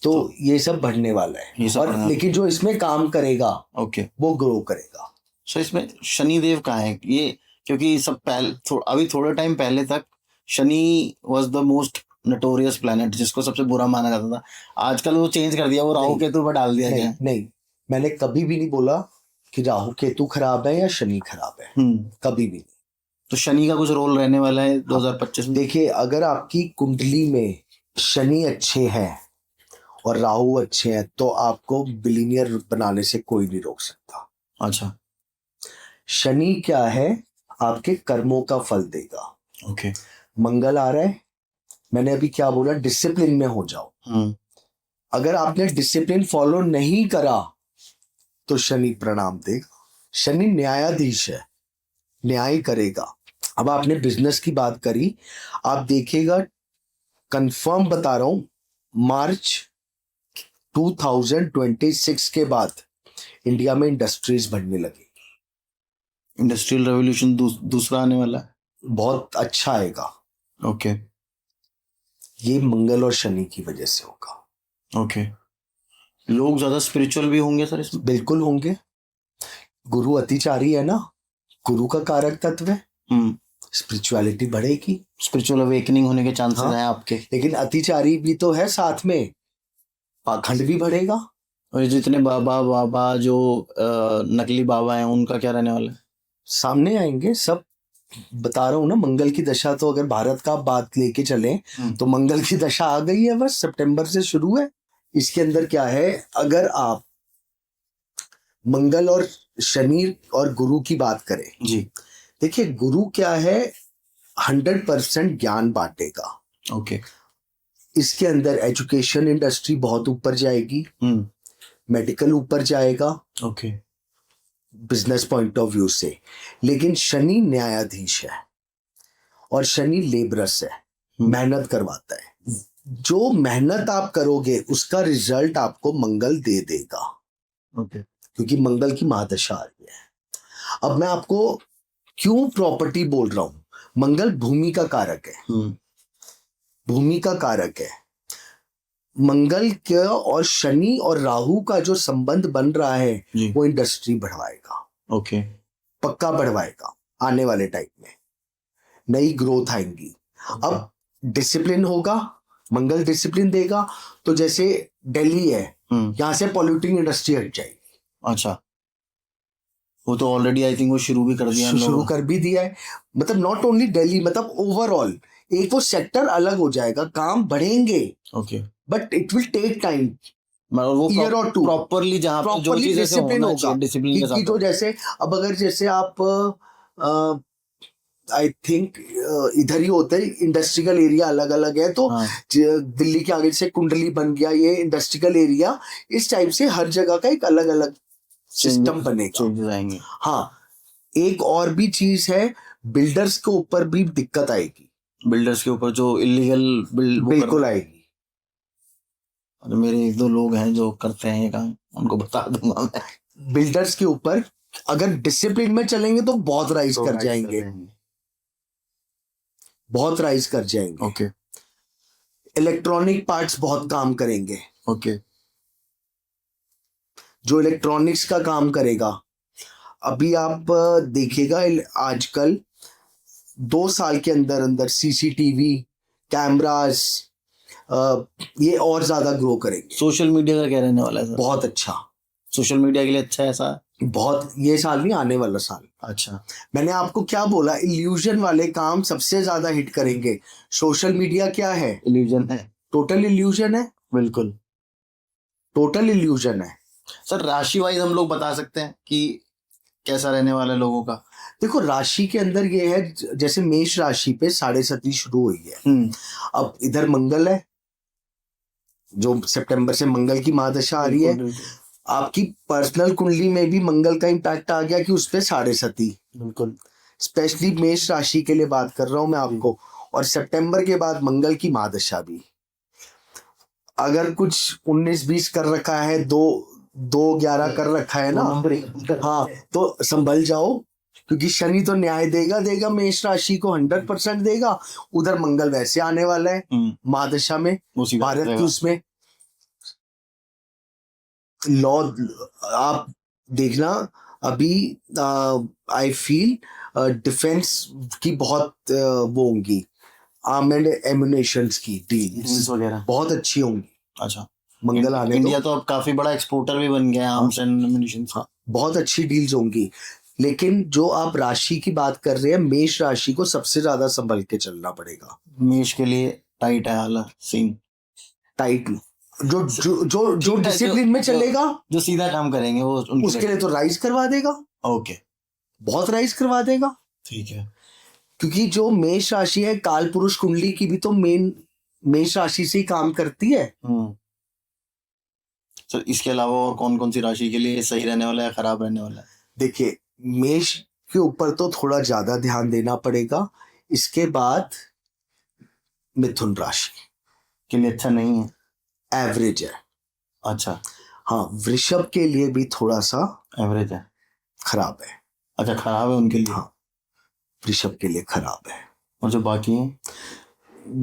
तो ये सब बढ़ने वाला है, ये सब और बढ़ने वाला लेकिन जो इसमें काम करेगा ओके। वो ग्रो करेगा। सो इसमें शनिदेव कहाँ है ये, क्योंकि सब अभी थोड़े टाइम पहले तक Shani was the most notorious planet, जिसको सबसे बुरा माना जाता था। आजकल वो चेंज कर दिया, वो राहु नहीं, केतु पर डाल दिया गया है। नहीं, मैंने कभी भी नहीं बोला कि राहु केतु खराब है या शनि खराब है, कभी भी नहीं। तो शनि का कुछ रोल रहने वाला है 2025 में? देखिए, अगर आपकी कुंडली में शनि अच्छे हैं और राहु अच्छे हैं तो आपको बिलीनियर बनाने से कोई नहीं रोक सकता। अच्छा। शनि क्या है, आपके कर्मों का फल देगा। ओके। मंगल आ रहा है, मैंने अभी क्या बोला, डिसिप्लिन में हो जाओ। अगर आपने डिसिप्लिन फॉलो नहीं करा तो शनि प्रणाम देगा। शनि न्यायाधीश है, न्याय करेगा। अब आपने बिजनेस की बात करी, आप देखिएगा, कंफर्म बता रहा हूं, मार्च 2026 के बाद इंडिया में इंडस्ट्रीज बढ़ने लगी। इंडस्ट्रियल रेवोल्यूशन दूसरा आने वाला है, बहुत अच्छा आएगा। ओके। ये मंगल और शनि की वजह से होगा। ओके। लोग ज्यादा स्पिरिचुअल भी होंगे सर इसमें? बिल्कुल होंगे। गुरु अतिचारी है ना, गुरु का कारक तत्व है, स्पिरिचुअलिटी बढ़ेगी, स्पिरिचुअल अवेकनिंग होने के चांसेस हाँ, हैं आपके। लेकिन अतिचारी भी तो है साथ में, पाखंड भी बढ़ेगा। और ये जितने बाबा जो नकली बाबा हैं, उनका क्या रहने वाला है? सामने आएंगे सब। बता रहा हूँ ना, मंगल की दशा तो अगर भारत का बात लेके चले तो मंगल की दशा आ गई है, बस सितंबर से शुरू है। इसके अंदर क्या है, अगर आप मंगल और शनि और गुरु की बात करें जी, देखिए, गुरु क्या है, 100% ज्ञान बांटेगा। ओके। इसके अंदर एजुकेशन इंडस्ट्री बहुत ऊपर जाएगी, मेडिकल ऊपर जाएगा, okay. Business point of view से। लेकिन शनि न्यायाधीश है और शनि लेबरस है, मेहनत करवाता है। जो मेहनत आप करोगे उसका रिजल्ट आपको मंगल दे देगा, ओके। क्योंकि मंगल की महादशा आ रही है। अब मैं आपको क्यों प्रॉपर्टी बोल रहा हूं, मंगल भूमि का कारक है, भूमि का कारक है। मंगल के और शनि और राहु का जो संबंध बन रहा है वो इंडस्ट्री बढ़वाएगा, ओके, पक्का बढ़वाएगा। आने वाले टाइम में नई ग्रोथ आएंगी। अब डिसिप्लिन होगा, मंगल डिसिप्लिन देगा, तो जैसे दिल्ली है, यहां से पॉल्यूटिंग इंडस्ट्री हट जाएगी। अच्छा, वो तो ऑलरेडी आई थिंक वो शुरू भी कर दिया, शुरू कर भी दिया है। मतलब नॉट ओनली दिल्ली, मतलब ओवरऑल एक वो सेक्टर अलग हो जाएगा, काम बढ़ेंगे, okay, but it will take time, वो ईयर और टू। प्रॉपरली जहां पे जो चीजें डिसिप्लिन होगा, डिसिप्लिन के साथ जो जैसे अब अगर जैसे आप आई थिंक इधर ही होते हैं, इंडस्ट्रियल एरिया अलग अलग है, तो दिल्ली के आगे से कुंडली बन गया, ये इंडस्ट्रियल एरिया, इस टाइप से हर जगह का एक अलग अलग सिस्टम बनेगा। हाँ, एक और भी चीज है, बिल्डर्स के ऊपर भी दिक्कत आएगी, बिल्डर्स के ऊपर जो इलीगल बिल्कुल आएगी। मेरे 1-2 लोग हैं जो करते हैं ये काम, उनको बता दूंगा मैं। बिल्डर्स के ऊपर अगर डिसिप्लिन में चलेंगे तो बहुत राइज कर जाएंगे, बहुत राइज कर जाएंगे। ओके। इलेक्ट्रॉनिक पार्ट्स बहुत काम करेंगे। ओके। जो इलेक्ट्रॉनिक्स का काम करेगा, अभी आप देखिएगा, आजकल 2 साल के अंदर अंदर सीसीटीवी कैमरास ये और ज्यादा ग्रो करेंगे। सोशल मीडिया का क्या रहने वाला है सर? बहुत अच्छा, सोशल मीडिया के लिए अच्छा है ऐसा? बहुत, ये साल नहीं, आने वाला साल। अच्छा, मैंने आपको क्या बोला, इल्यूजन वाले काम सबसे ज्यादा हिट करेंगे। सोशल मीडिया क्या है, इल्यूजन है, टोटल इल्यूजन है, बिल्कुल टोटल इल्यूजन है। सर राशि वाइज हम लोग बता सकते हैं कि कैसा रहने वाला है लोगों का? देखो राशि के अंदर ये है, जैसे मेष राशि पे 7.5 शुरू हुई है। अब इधर मंगल है, जो सितंबर से मंगल की महादशा आ रही है। आपकी पर्सनल कुंडली में भी मंगल का इम्पैक्ट आ गया कि उस पे 7.5। बिल्कुल। स्पेशली मेष राशि के लिए बात कर रहा हूं मैं आपको। और सितंबर के बाद मंगल की महादशा भी, अगर कुछ 19-20 कर रखा है, 2-11 कर रखा है ना, हाँ, तो संभल जाओ, क्योंकि शनि तो न्याय देगा मेष राशि को, 100% देगा। उधर मंगल वैसे आने वाला है महादशा में, भारत की उसमें लॉ। आप देखना अभी आई फील डिफेंस की बहुत वो होंगी, आर्म एंड एम्युनिशंस की डील्स वगैरह बहुत अच्छी होंगी। अच्छा, मंगल आने इंडिया तो अब काफी बड़ा एक्सपोर्टर भी बन गया है आर्म्स एंड एम्युनिशन। हाँ, बहुत अच्छी डील्स होंगी। लेकिन जो आप राशि की बात कर रहे हैं, मेष राशि को सबसे ज्यादा संभल के चलना पड़ेगा। मेष के लिए टाइट है हाल सीन, टाइट जो डिसिप्लिन में चलेगा, जो सीधा काम करेंगे वो उसके लिए तो राइज करवा देगा। ओके, बहुत राइज करवा देगा। ठीक है। क्योंकि जो मेष राशि है, काल पुरुष कुंडली की भी तो मेन मेष राशि से ही काम करती है। सर इसके अलावा और कौन कौन सी राशि के लिए सही रहने वाला है, खराब रहने वाला है? देखिए, मेष के ऊपर तो थोड़ा ज्यादा ध्यान देना पड़ेगा। इसके बाद मिथुन राशि के लिए अच्छा नहीं है, एवरेज है। अच्छा, हाँ, वृषभ के लिए भी थोड़ा सा एवरेज है, खराब है। अच्छा, खराब है उनके लिए। हाँ, वृषभ के लिए खराब है। और जो बाकी हैं,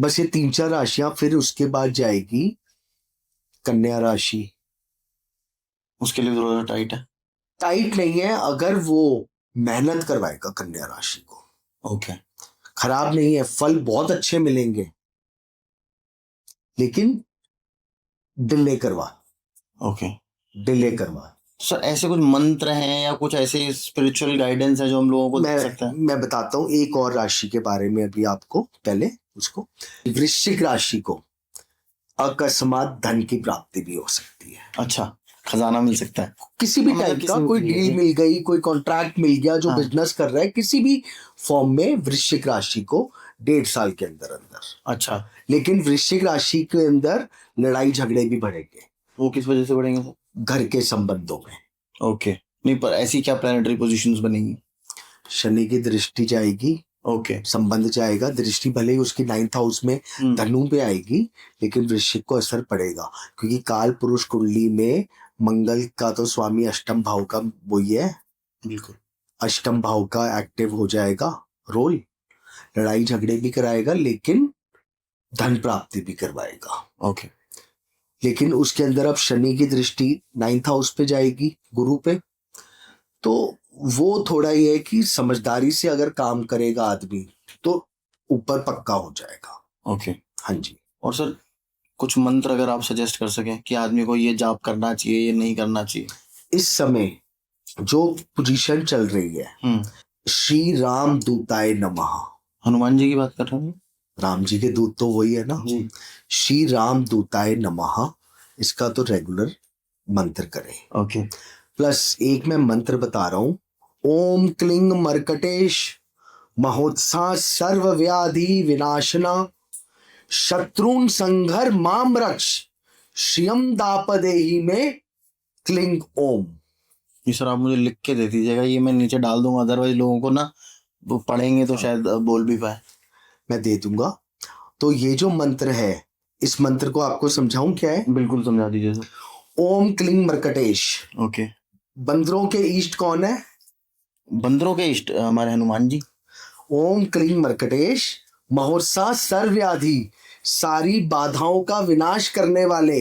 बस ये 3-4 राशियां, फिर उसके बाद जाएगी कन्या राशि। उसके लिए थोड़ा टाइट है। टाइट नहीं है, अगर वो मेहनत करवाएगा कन्या राशि को। ओके, खराब नहीं है, फल बहुत अच्छे मिलेंगे, लेकिन डिले करवा। ओके, डिले करवा। सर ऐसे कुछ मंत्र हैं या कुछ ऐसे स्पिरिचुअल गाइडेंस है जो हम लोगों को दे सकते हैं? मैं बताता हूँ एक और राशि के बारे में अभी आपको, पहले उसको। वृश्चिक राशि को अकस्मात धन की प्राप्ति भी हो सकती है। अच्छा, खजाना मिल सकता है किसी भी टाइप का, कोई डील मिल गई, कोई कॉन्ट्रैक्ट मिल गया, जो बिजनेस कर रहा है किसी भी फॉर्म में, वृश्चिक राशि को 1.5 साल के अंदर अंदर। अच्छा, लेकिन वृश्चिक राशि के अंदर लड़ाई झगड़े भी बढ़ेंगे। वो किस वजह से बढ़ेंगे सर? घर के संबंधों में। ओके, नहीं पर ऐसी क्या प्लैनेटरी पोजीशंस बनेंगी? शनि की दृष्टि जाएगी। ओके, संबंध जाएगा। दृष्टि भले ही उसकी 9th हाउस में धनु पे आएगी, लेकिन वृश्चिक को असर पड़ेगा, क्योंकि काल पुरुष कुंडली में मंगल का तो स्वामी अष्टम भाव का वही है। बिल्कुल, अष्टम भाव का एक्टिव हो जाएगा रोल। लड़ाई झगड़े भी कराएगा, लेकिन धन प्राप्ति भी करवाएगा। ओके, लेकिन उसके अंदर अब शनि की दृष्टि 9th हाउस पे जाएगी, गुरु पे, तो वो थोड़ा ये है कि समझदारी से अगर काम करेगा आदमी तो ऊपर पक्का हो जाएगा। ओके, हाँ जी। और सर कुछ मंत्र अगर आप सजेस्ट कर सकें कि आदमी को ये जाप करना चाहिए, ये नहीं करना चाहिए? इस समय जो पोजीशन चल रही है, श्री राम दूताय नमः। हनुमान जी की बात कर रहे हैं? राम जी के दूत तो वही है ना जी। श्री राम दूताय नमः, इसका तो रेगुलर मंत्र करें। ओके, प्लस एक मैं मंत्र बता रहा हूं, ओम क्लिंग मर्कटेश महोत्साह सर्व व्याधि विनाशना शत्रुन संघर माम रक्ष श्रियम दापदेही में क्लिंग ओम। ये सर आप मुझे लिख के दे दीजिएगा, ये मैं नीचे डाल दूंगा, अदरवाइज लोगों को ना वो पढ़ेंगे तो शायद बोल भी पाए। मैं दे दूंगा। तो ये जो मंत्र है, इस मंत्र को आपको समझाऊं क्या है? बिल्कुल समझा दीजिए सर। ओम क्लिंग मर्कटेश। ओके, बंदरों के इष्ट कौन है? बंदरों के इष्ट हमारे हनुमान जी। ओम क्लिंग मर्कटेश महोत्साह सर्वव्याधि, सारी बाधाओं का विनाश करने वाले,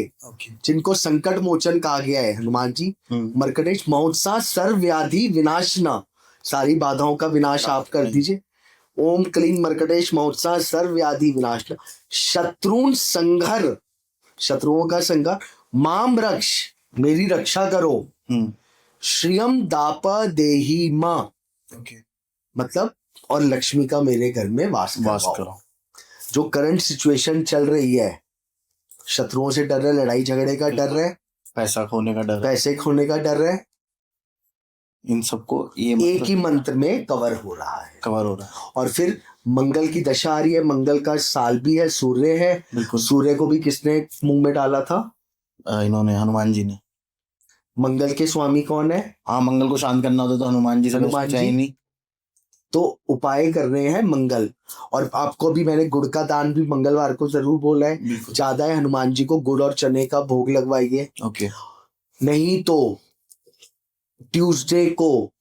जिनको संकट मोचन कहा गया है, हनुमान जी। मर्कटेश महोत्साह सर्वव्याधि विनाशना, सारी बाधाओं का विनाश आप कर दीजिए। ओम क्लीं मर्कटेश महोत्साह सर्वव्याधि विनाशना शत्रुन संघर, शत्रुओं का संघर, माम रक्ष, मेरी रक्षा करो, श्रियम दाप देही मां, मतलब और लक्ष्मी का मेरे घर में वास करो। जो करंट सिचुएशन चल रही है, शत्रुओं से डर है, लड़ाई झगड़े का डर है, पैसा खोने का डर, पैसे खोने का डर है, इन सबको ये एक ही मंत्र में कवर हो रहा है। कवर हो रहा है। और फिर मंगल की दशा आ रही है, मंगल का साल भी है, सूर्य है। बिल्कुल। सूर्य को भी किसने मुंह में डाला था? इन्होंने, हनुमान जी ने। मंगल के स्वामी कौन है? हाँ, मंगल को शांत करना होता तो हनुमान जी से हनुमान बस चाहिए जी। नहीं। तो उपाय कर रहे हैं मंगल। और आपको भी मैंने गुड़ का दान भी मंगलवार को जरूर बोला है। बिल्कुल। ज्यादा है, हनुमान जी को गुड़ और चने का भोग लगवाइए। ओके। नहीं तो ट्यूसडे को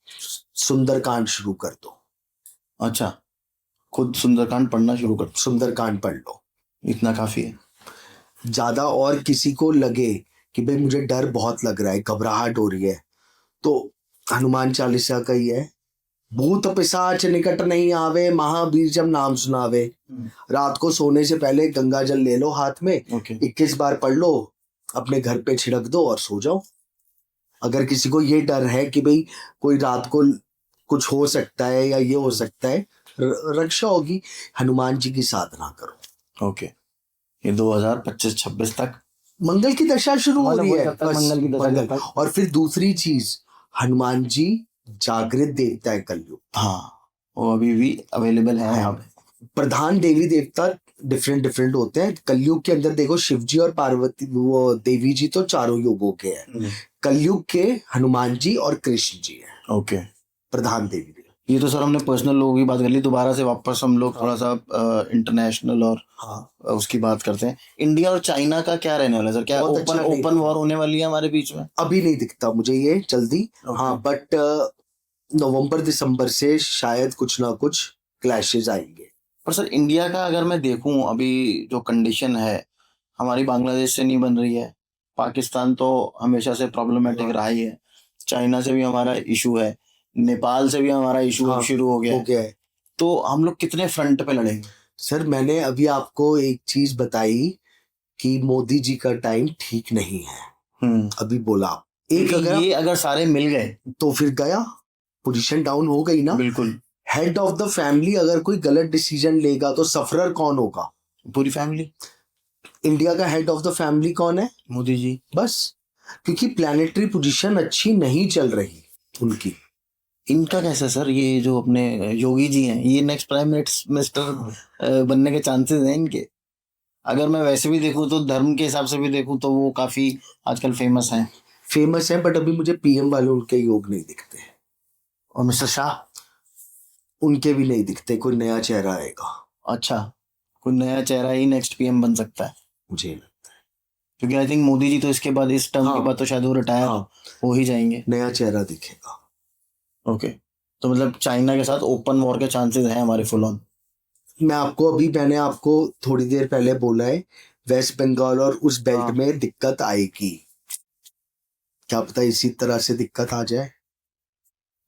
सुंदरकांड शुरू कर दो। अच्छा, खुद सुंदरकांड पढ़ना शुरू कर, सुंदरकांड पढ़ लो, इतना काफी है। ज्यादा। और किसी को लगे कि भाई मुझे डर बहुत लग रहा है, घबराहट हो रही है, तो हनुमान चालीसा का ही है, भूत पिशाच निकट नहीं आवे, महावीर जब नाम सुनावे। रात को सोने से पहले गंगा जल ले लो हाथ में, ओके। 21 बार पढ़ लो, अपने घर पे छिड़क दो और सो जाओ। अगर किसी को ये डर है कि भाई कोई रात को कुछ हो सकता है या ये हो सकता है, रक्षा होगी, हनुमान जी की साधना करो। ओके। ये 2025-26 तक मंगल की दशा शुरू हो मतलब रही वो है, जब तक बस मंगल की दशा मंगल। जब तक- और फिर दूसरी चीज, हनुमान जी जागृत देवता है कलयुग। हाँ, वो अभी भी अवेलेबल है यहाँ पे। प्रधान देवी देवता डिफरेंट डिफरेंट होते हैं। कलयुग के अंदर देखो, शिव जी और पार्वती, वो देवी जी तो चारों युगों के हैं। कलयुग के हनुमान जी और कृष्ण जी हैं ओके। प्रधान देवी। ये तो सर हमने पर्सनल लोगों की बात कर ली, दोबारा से वापस हम लोग थोड़ा सा इंटरनेशनल और उसकी बात करते हैं। इंडिया और चाइना का क्या रहने वाला है सर? क्या ओपन वॉर होने वाली है हमारे बीच में? अभी नहीं दिखता मुझे ये जल्दी। हाँ, बट नवंबर दिसंबर से शायद कुछ ना कुछ क्लैशेस आएंगे। पर सर इंडिया का अगर मैं देखूं, अभी जो कंडीशन है हमारी बांग्लादेश से नहीं बन रही है, पाकिस्तान तो हमेशा से प्रॉब्लमेटिक रहा ही है, चाइना से भी हमारा इशू है, नेपाल से भी हमारा इशू शुरू हो गया है। तो हम लोग कितने फ्रंट पे लड़ेंगे? सर मैंने अभी आपको एक चीज बताई कि मोदी जी का टाइम ठीक नहीं है। अभी बोला एक, अगर सारे मिल गए तो फिर गया, पोजीशन डाउन हो गई ना। बिल्कुल। हेड ऑफ द फैमिली अगर कोई गलत डिसीजन लेगा तो सफरर कौन होगा? पूरी फैमिली। इंडिया का हेड ऑफ द फैमिली कौन है? मोदी जी। बस क्योंकि प्लैनेटरी पोजीशन अच्छी नहीं चल रही उनकी। इनका कैसा सर, ये जो अपने योगी जी हैं, ये नेक्स्ट प्राइम मिनिस्टर बनने के चांसेस हैं इनके? अगर मैं वैसे भी देखूं तो धर्म के हिसाब से भी देखूं तो वो काफी आजकल फेमस हैं, बट अभी मुझे पीएम वाले उनके योग नहीं दिखते। और मिस्टर शाह, उनके भी नहीं दिखते। कोई नया चेहरा आएगा। अच्छा, कोई नया चेहरा ही नेक्स्ट पीएम बन सकता है मुझे लगता है, क्योंकि आई थिंक मोदी जी तो इसके बाद, इस टर्म के बाद तो शायद वो रिटायर हो ही जाएंगे। नया चेहरा दिखेगा। ओके। तो मतलब चाइना के साथ ओपन वॉर के चांसेस हैं हमारे फुल ऑन। मैंने आपको थोड़ी देर पहले बोला है, वेस्ट बंगाल और उस बेल्ट में दिक्कत आएगी। क्या पता इसी तरह से दिक्कत आ जाए।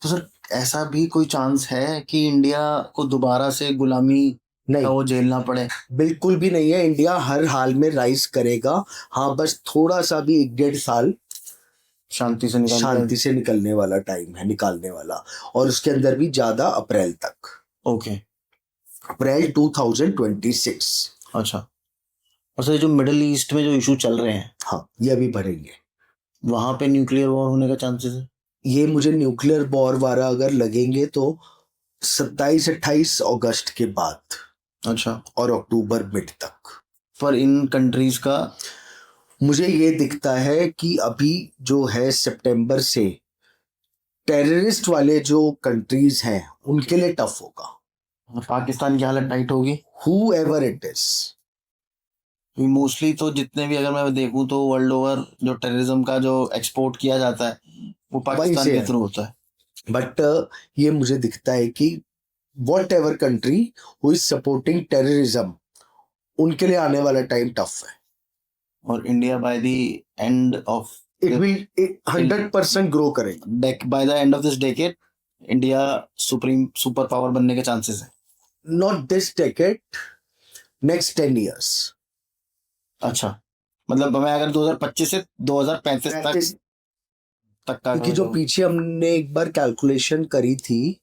तो सर ऐसा भी कोई चांस है कि इंडिया को दोबारा से गुलामी नहीं, वो झेलना पड़े? बिल्कुल भी नहीं है। इंडिया हर हाल में राइज करेगा। हाँ, बस थोड़ा सा भी 1-1.5 साल शांति से निकलने वाला टाइम है, निकालने वाला। और उसके अंदर भी ज्यादा अप्रैल तक। ओके। अप्रैल 2026। अच्छा। और सर जो मिडिल ईस्ट में जो इशू चल रहे हैं, हाँ, ये अभी बढ़ेंगे। वहां पे न्यूक्लियर वॉर होने का चांसेस है? ये मुझे न्यूक्लियर वॉर वाला अगर लगेंगे तो 27-28 अगस्त के बाद। अच्छा। और अक्टूबर मिड तक। पर इन कंट्रीज का मुझे ये दिखता है कि अभी जो है सितंबर से टेररिस्ट वाले जो कंट्रीज हैं उनके लिए टफ होगा। पाकिस्तान की हालत टाइट होगी, whoever it is। मोस्टली तो जितने भी अगर मैं देखूं तो वर्ल्ड ओवर जो टेररिज्म का जो एक्सपोर्ट किया जाता है वो पाकिस्तान के थ्रू होता है। बट ये मुझे दिखता है कि whatever country who is supporting terrorism, उनके लिए आने वाला टाइम टफ है। और India by the end of it will 100% grow करेगा। By the end of this decade India super power बनने के चांसेस है। Not this decade, next 10 years। अच्छा, मतलब मैं अगर 2025 से 2035 तक का, क्योंकि जो पीछे हमने एक बार कैलकुलेशन करी थी,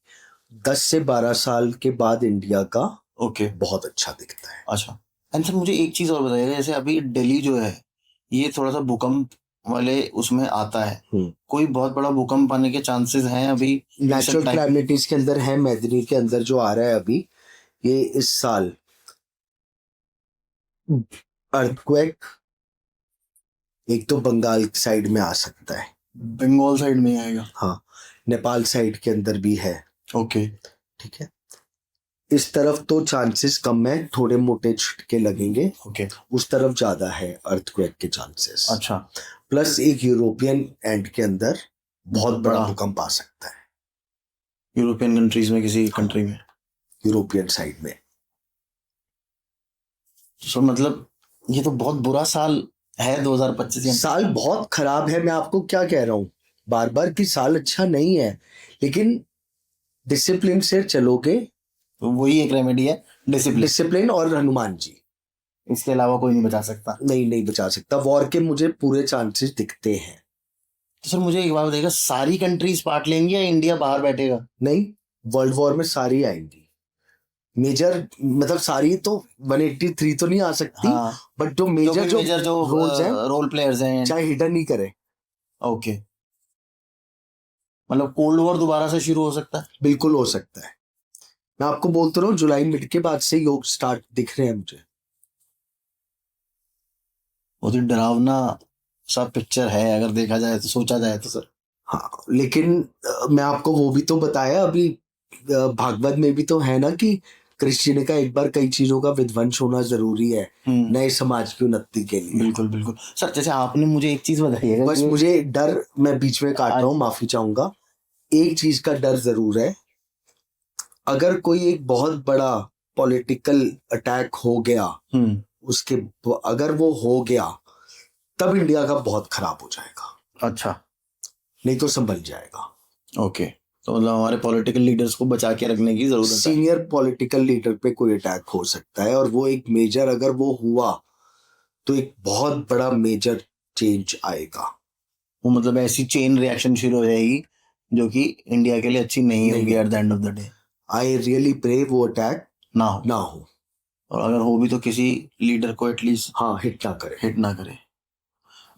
10 से 12 साल के बाद इंडिया का बहुत अच्छा दिखता है। अच्छा। एंड सर मुझे एक चीज और बताइए, जैसे अभी दिल्ली जो है ये थोड़ा सा भूकंप वाले उसमें आता है, कोई बहुत बड़ा भूकंप आने के चांसेस हैं अभी? नेचुरल कैलामिटीज के अंदर है, मैदनी के अंदर जो आ रहा है अभी ये इस साल, अर्थक्वेक एक तो बंगाल साइड में आ सकता है, बंगाल साइड में आएगा, हाँ, नेपाल साइड के अंदर भी है, ओके, ठीक है। इस तरफ तो चांसेस कम है, थोड़े मोटे झटके लगेंगे, ओके, उस तरफ ज्यादा है अर्थक्वेक के चांसेस। अच्छा, प्लस एक यूरोपियन एंड के अंदर बहुत बड़ा भूकंप आ सकता है, यूरोपियन कंट्रीज में, किसी कंट्री में, यूरोपियन साइड में। तो मतलब ये तो बहुत बुरा साल है 2025। साल बहुत खराब है, मैं आपको क्या कह रहा हूँ बार बार कि साल अच्छा नहीं है, लेकिन डिसिप्लिन से चलोगे तो वही एक रेमेडी है, डिसिप्लिन और हनुमान जी, इसके अलावा कोई नहीं बचा सकता। नहीं बचा सकता। वॉर के मुझे पूरे चांसेस दिखते हैं। तो सर मुझे एक बात बताइएगा, सारी कंट्रीज पार्ट लेंगी या इंडिया बाहर बैठेगा? नहीं, वर्ल्ड वॉर में सारी आएंगी, मेजर मतलब सारी तो 183 तो नहीं आ सकती, हाँ, बट जो मेजर जो रोल्स हैं, रोल प्लेयर्स हैं, चाहे हिडन ही करे। ओके, मतलब कोल्ड वॉर दोबारा से शुरू हो सकता है? बिल्कुल हो सकता है, मैं आपको बोलता रहा हूँ जुलाई मिड के बाद से योग स्टार्ट दिख रहे हैं मुझे। बहुत ही डरावना सा पिक्चर है अगर देखा जाए तो, सोचा जाए तो सर। हाँ, लेकिन मैं आपको वो भी तो बताया अभी, भागवत में भी तो है ना कि कृष्ण ने कहा एक बार कई चीजों का विध्वंस होना जरूरी है नए समाज की उन्नति के लिए। बिल्कुल बिल्कुल सर। जैसे आपने मुझे एक चीज बताइएगा, बस मुझे डर, मैं बीच में काट रहा हूँ, माफी चाहूंगा, एक चीज का डर जरूर है, अगर कोई एक बहुत बड़ा पॉलिटिकल अटैक हो गया, उसके अगर वो हो गया तब इंडिया का बहुत खराब हो जाएगा। अच्छा, नहीं तो संभल जाएगा। ओके, तो मतलब हमारे पॉलिटिकल लीडर्स को बचा के रखने की जरूरत है। सीनियर पॉलिटिकल लीडर पे कोई अटैक हो सकता है, और वो एक मेजर अगर वो हुआ तो एक बहुत बड़ा मेजर चेंज आएगा। वो मतलब ऐसी चेन रिएक्शन शुरू हो जाएगी जो कि इंडिया के लिए अच्छी नहीं होगी at the end of the day. I really pray वो अटैक ना हो, और अगर हो भी तो किसी लीडर को एटलीस्ट हिट ना करे।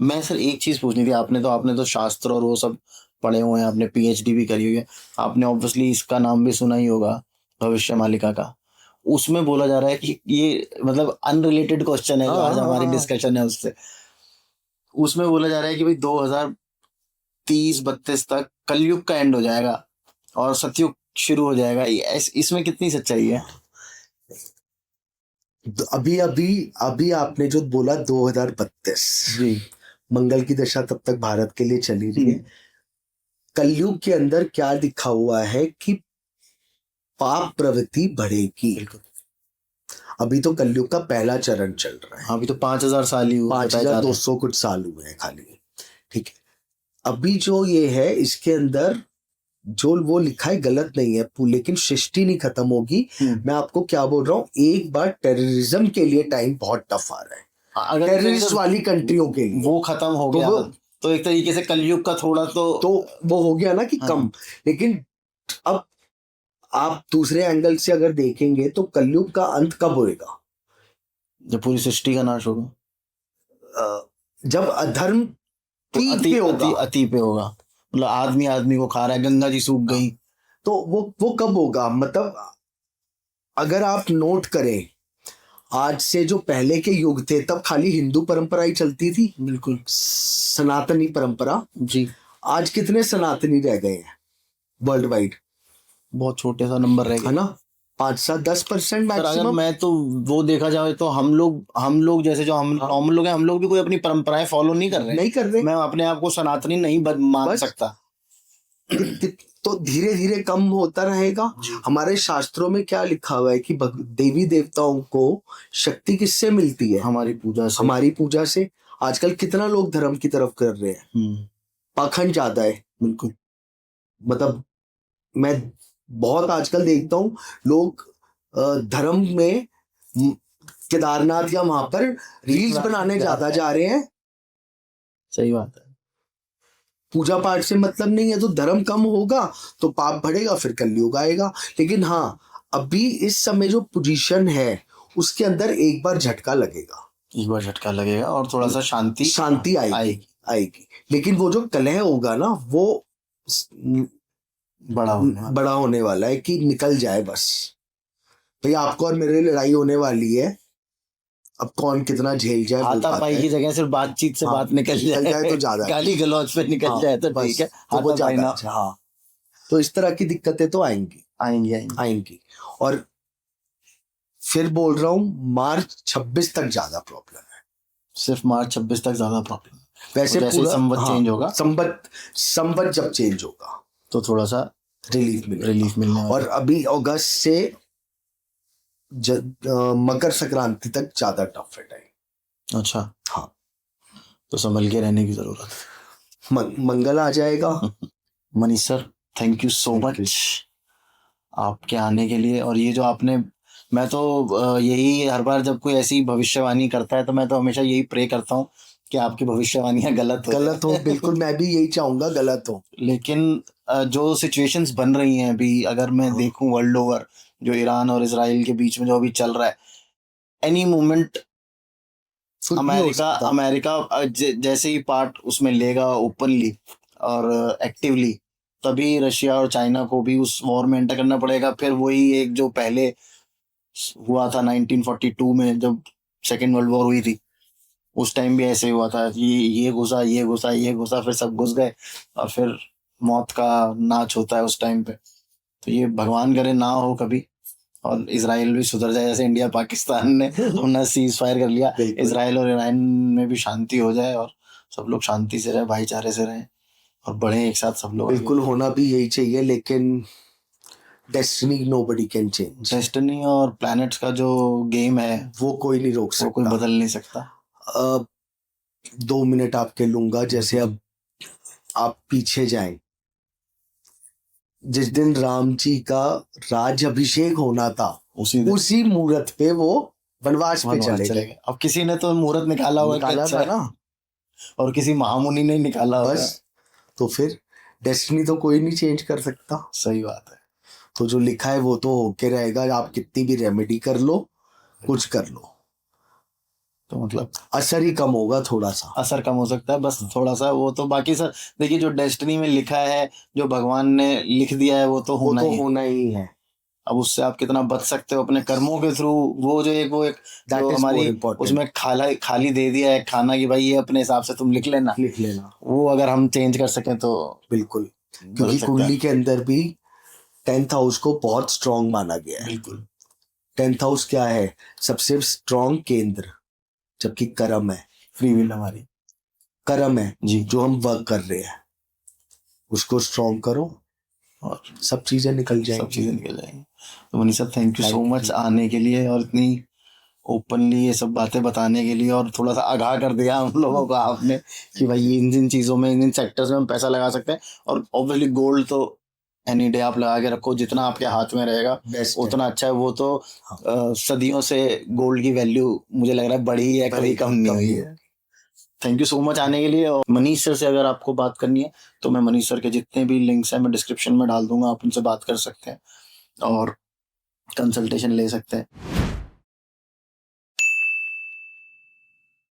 मैं सर एक चीज पूछनी थी, आपने तो शास्त्र और वो सब पढ़े हुए हैं, आपने पीएचडी भी करी हुई है, आपने ऑब्वियसली इसका नाम भी सुना ही होगा, भविष्य मालिका का। उसमें बोला जा रहा है कि ये मतलब अनरिलेटेड क्वेश्चन है जो आज हमारी डिस्कशन है उससे, उसमें बोला जा रहा है कि भाई 2030-32 तक कलयुग का एंड हो जाएगा और सतयुग शुरू हो जाएगा। इसमें कितनी सच्चाई है? अभी आपने जो बोला 2032 जी, मंगल की दशा तब तक भारत के लिए चली रही है। कलयुग के अंदर क्या लिखा हुआ है कि पाप प्रवृत्ति बढ़ेगी। अभी तो कलयुग का पहला चरण चल रहा है, अभी तो 5000 साल ही हुए, 5200 कुछ साल हुए हैं खाली, ठीक है। अभी जो ये है इसके अंदर जो वो लिखा है गलत नहीं है, लेकिन सृष्टि नहीं खत्म होगी। मैं आपको क्या बोल रहा हूँ, एक बार टेररिज्म के लिए टाइम बहुत टफ आ रहा है, अगर टेररिस्ट वाली कंट्रियों के लिए वो खत्म हो गया तो एक तरीके से कलयुग का थोड़ा तो वो हो गया ना कि कम। लेकिन अब आप दूसरे एंगल से अगर देखेंगे तो कलयुग का अंत कब होएगा? जब पूरी सृष्टि का नाश होगा, जब अधर्म अति पे होगा, मतलब आदमी को खा रहा है, गंगा जी सूख गई, तो वो कब होगा? मतलब अगर आप नोट करें, आज से जो पहले के युग थे तब खाली हिंदू परंपरा ही चलती थी, बिल्कुल सनातनी परंपरा जी। आज कितने सनातनी रह गए हैं वर्ल्ड वाइड? बहुत छोटे सा नंबर रह गया ना, 5-10% मैक्सिमम। अगर मैं तो वो देखा जाए तो हम लोग जैसे जो हम नॉर्मल लोग हैं, हम लोग भी कोई अपनी परंपराएं फॉलो नहीं कर रहे। मैं अपने आप को सनातनी नहीं मान सकता। तो धीरे धीरे कम होता रहेगा। हमारे शास्त्रों में क्या लिखा हुआ है कि देवी देवताओं को शक्ति किससे मिलती है? हमारी पूजा से। आजकल कितना लोग धर्म की तरफ कर रहे हैं, पाखंड ज्यादा है। बिल्कुल, मतलब मैं बहुत आजकल देखता हूँ लोग धर्म में केदारनाथ या वहां पर रील्स बनाने ज्यादा जा रहे हैं। सही बात है, पूजा पाठ से मतलब नहीं है, तो धर्म कम होगा तो पाप बढ़ेगा, फिर कलयुग आएगा। लेकिन हाँ, अभी इस समय जो पोजीशन है उसके अंदर एक बार झटका लगेगा और थोड़ा सा शांति आएगी। आएगी, लेकिन वो जो कलह होगा ना वो बड़ा होने वाला है कि निकल जाए बस। भाई आपको और मेरे लड़ाई होने वाली है, अब कौन कितना झेल जाए वो हाथापाई बात है। की जगह सिर्फ बातचीत से हाँ, बात निकल जाए तो ज्यादा है। गाली गलौज पे निकल हाँ, जाए तो बस, ठीक है, तो वो हाथापाई ज्यादा ना अच्छा। हाँ, तो इस तरह की दिक्कतें तो आएंगी आएंगी आएंगी। आएंगी। और फिर बोल रहा हूँ मार्च 26 तक ज्यादा प्रॉब्लम है। सिर्फ मार्च 26 तक ज्यादा प्रॉब्लम। वैसे जैसे पूरा संवत चेंज होगा, संवत जब चेंज होगा तो थोड़ा सा रिलीफ मिलने वाला। और अभी अगस्त से मकर संक्रांति तक ज्यादा टफ है टाइम। अच्छा, हाँ, तो संभल के रहने की जरूरत है। मंगल आ जाएगा। Manish sir, thank you so much आपके आने के लिए। और ये जो आपने, मैं तो यही हर बार जब कोई ऐसी भविष्यवाणी करता है तो मैं तो हमेशा यही प्रे करता हूँ कि आपकी भविष्यवाणियां गलत हो। बिल्कुल, मैं भी यही चाहूंगा गलत हो। लेकिन जो सिचुएशंस बन रही हैं अभी, अगर मैं देखूं वर्ल्ड ओवर, जो ईरान और इजराइल के बीच में जो अभी चल रहा है, एनी मोमेंट अमेरिका जैसे ही पार्ट उसमें लेगा ओपनली और एक्टिवली, तभी रशिया और चाइना को भी उस वॉर में एंटर करना पड़ेगा। फिर वही एक जो पहले हुआ था 1942 में जब सेकेंड वर्ल्ड वॉर हुई थी, उस टाइम भी ऐसे हुआ था। ये घुसा फिर सब घुस गए और फिर मौत का नाच होता है उस टाइम पे। तो ये भगवान करे ना हो कभी, और इजराइल भी सुधर जाए, जैसे इंडिया पाकिस्तान ने अपना सीज फायर कर लिया, इजराइल और ईरान में भी शांति हो जाए और सब लोग शांति से रहे, भाईचारे से रहे और बढ़े एक साथ सब लोग। बिल्कुल होना भी यही चाहिए, लेकिन destiny nobody can change. Destiny और प्लैनेट्स का जो गेम है वो कोई नहीं रोक सकता, वो कोई बदल नहीं सकता। 2 मिनट आपके लूंगा। जैसे अब आप पीछे जाएं, जिस दिन राम जी का राज अभिषेक होना था उसी मुहूर्त पे वो वनवास पे चले गए। अब किसी ने तो मुहूर्त निकाला था ना, और किसी महामुनि ने निकाला होगा। बस, तो फिर डेस्टिनी तो कोई नहीं चेंज कर सकता। सही बात है। तो जो लिखा है वो तो होके रहेगा, आप कितनी भी रेमेडी कर लो, कुछ कर लो, तो मतलब असर ही कम होगा, थोड़ा सा असर कम हो सकता है, बस थोड़ा सा। वो तो बाकी सर देखिए, जो डेस्टिनी में लिखा है, जो भगवान ने लिख दिया है, वो तो होना ही है। अब उससे आप कितना बच सकते हो अपने कर्मों के थ्रू, वो जो एक जो हमारी उसमें खाली दे दिया है खाना कि भाई ये अपने हिसाब से तुम लिख लेना, वो अगर हम चेंज कर सकें तो बिल्कुल। क्योंकि कुंडली के अंदर भी 10th हाउस को बहुत स्ट्रॉन्ग माना गया है। बिल्कुल। 10th हाउस क्या है? सबसे स्ट्रॉन्ग केंद्र, जबकि कर्म है, फ्री विल हमारी कर्म है जी, जो हम वर्क कर रहे हैं उसको स्ट्रॉन्ग करो और सब चीजें निकल जाएंगी। तो Manish sir, thank you so much आने के लिए और इतनी ओपनली ये सब बातें बताने के लिए, और थोड़ा सा आगाह कर दिया हम लोगों को आपने कि भाई इन चीज़ों में, इन सेक्टर्स में हम पैसा लगा सकते हैं। और ऑब्वियसली गोल्ड तो एनी डे आप लगा के रखो, जितना आपके हाथ में रहेगा उतना अच्छा है। वो तो सदियों से गोल्ड की वैल्यू मुझे लग रहा है बढ़ी है, कभी कम नहीं हुई है। थैंक यू सो मच आने के लिए। और मनीष सर से अगर आपको बात करनी है तो मैं मनीष सर के जितने भी लिंक्स हैं मैं डिस्क्रिप्शन में डाल दूंगा, आप उनसे बात कर सकते हैं और कंसल्टेशन ले सकते हैं।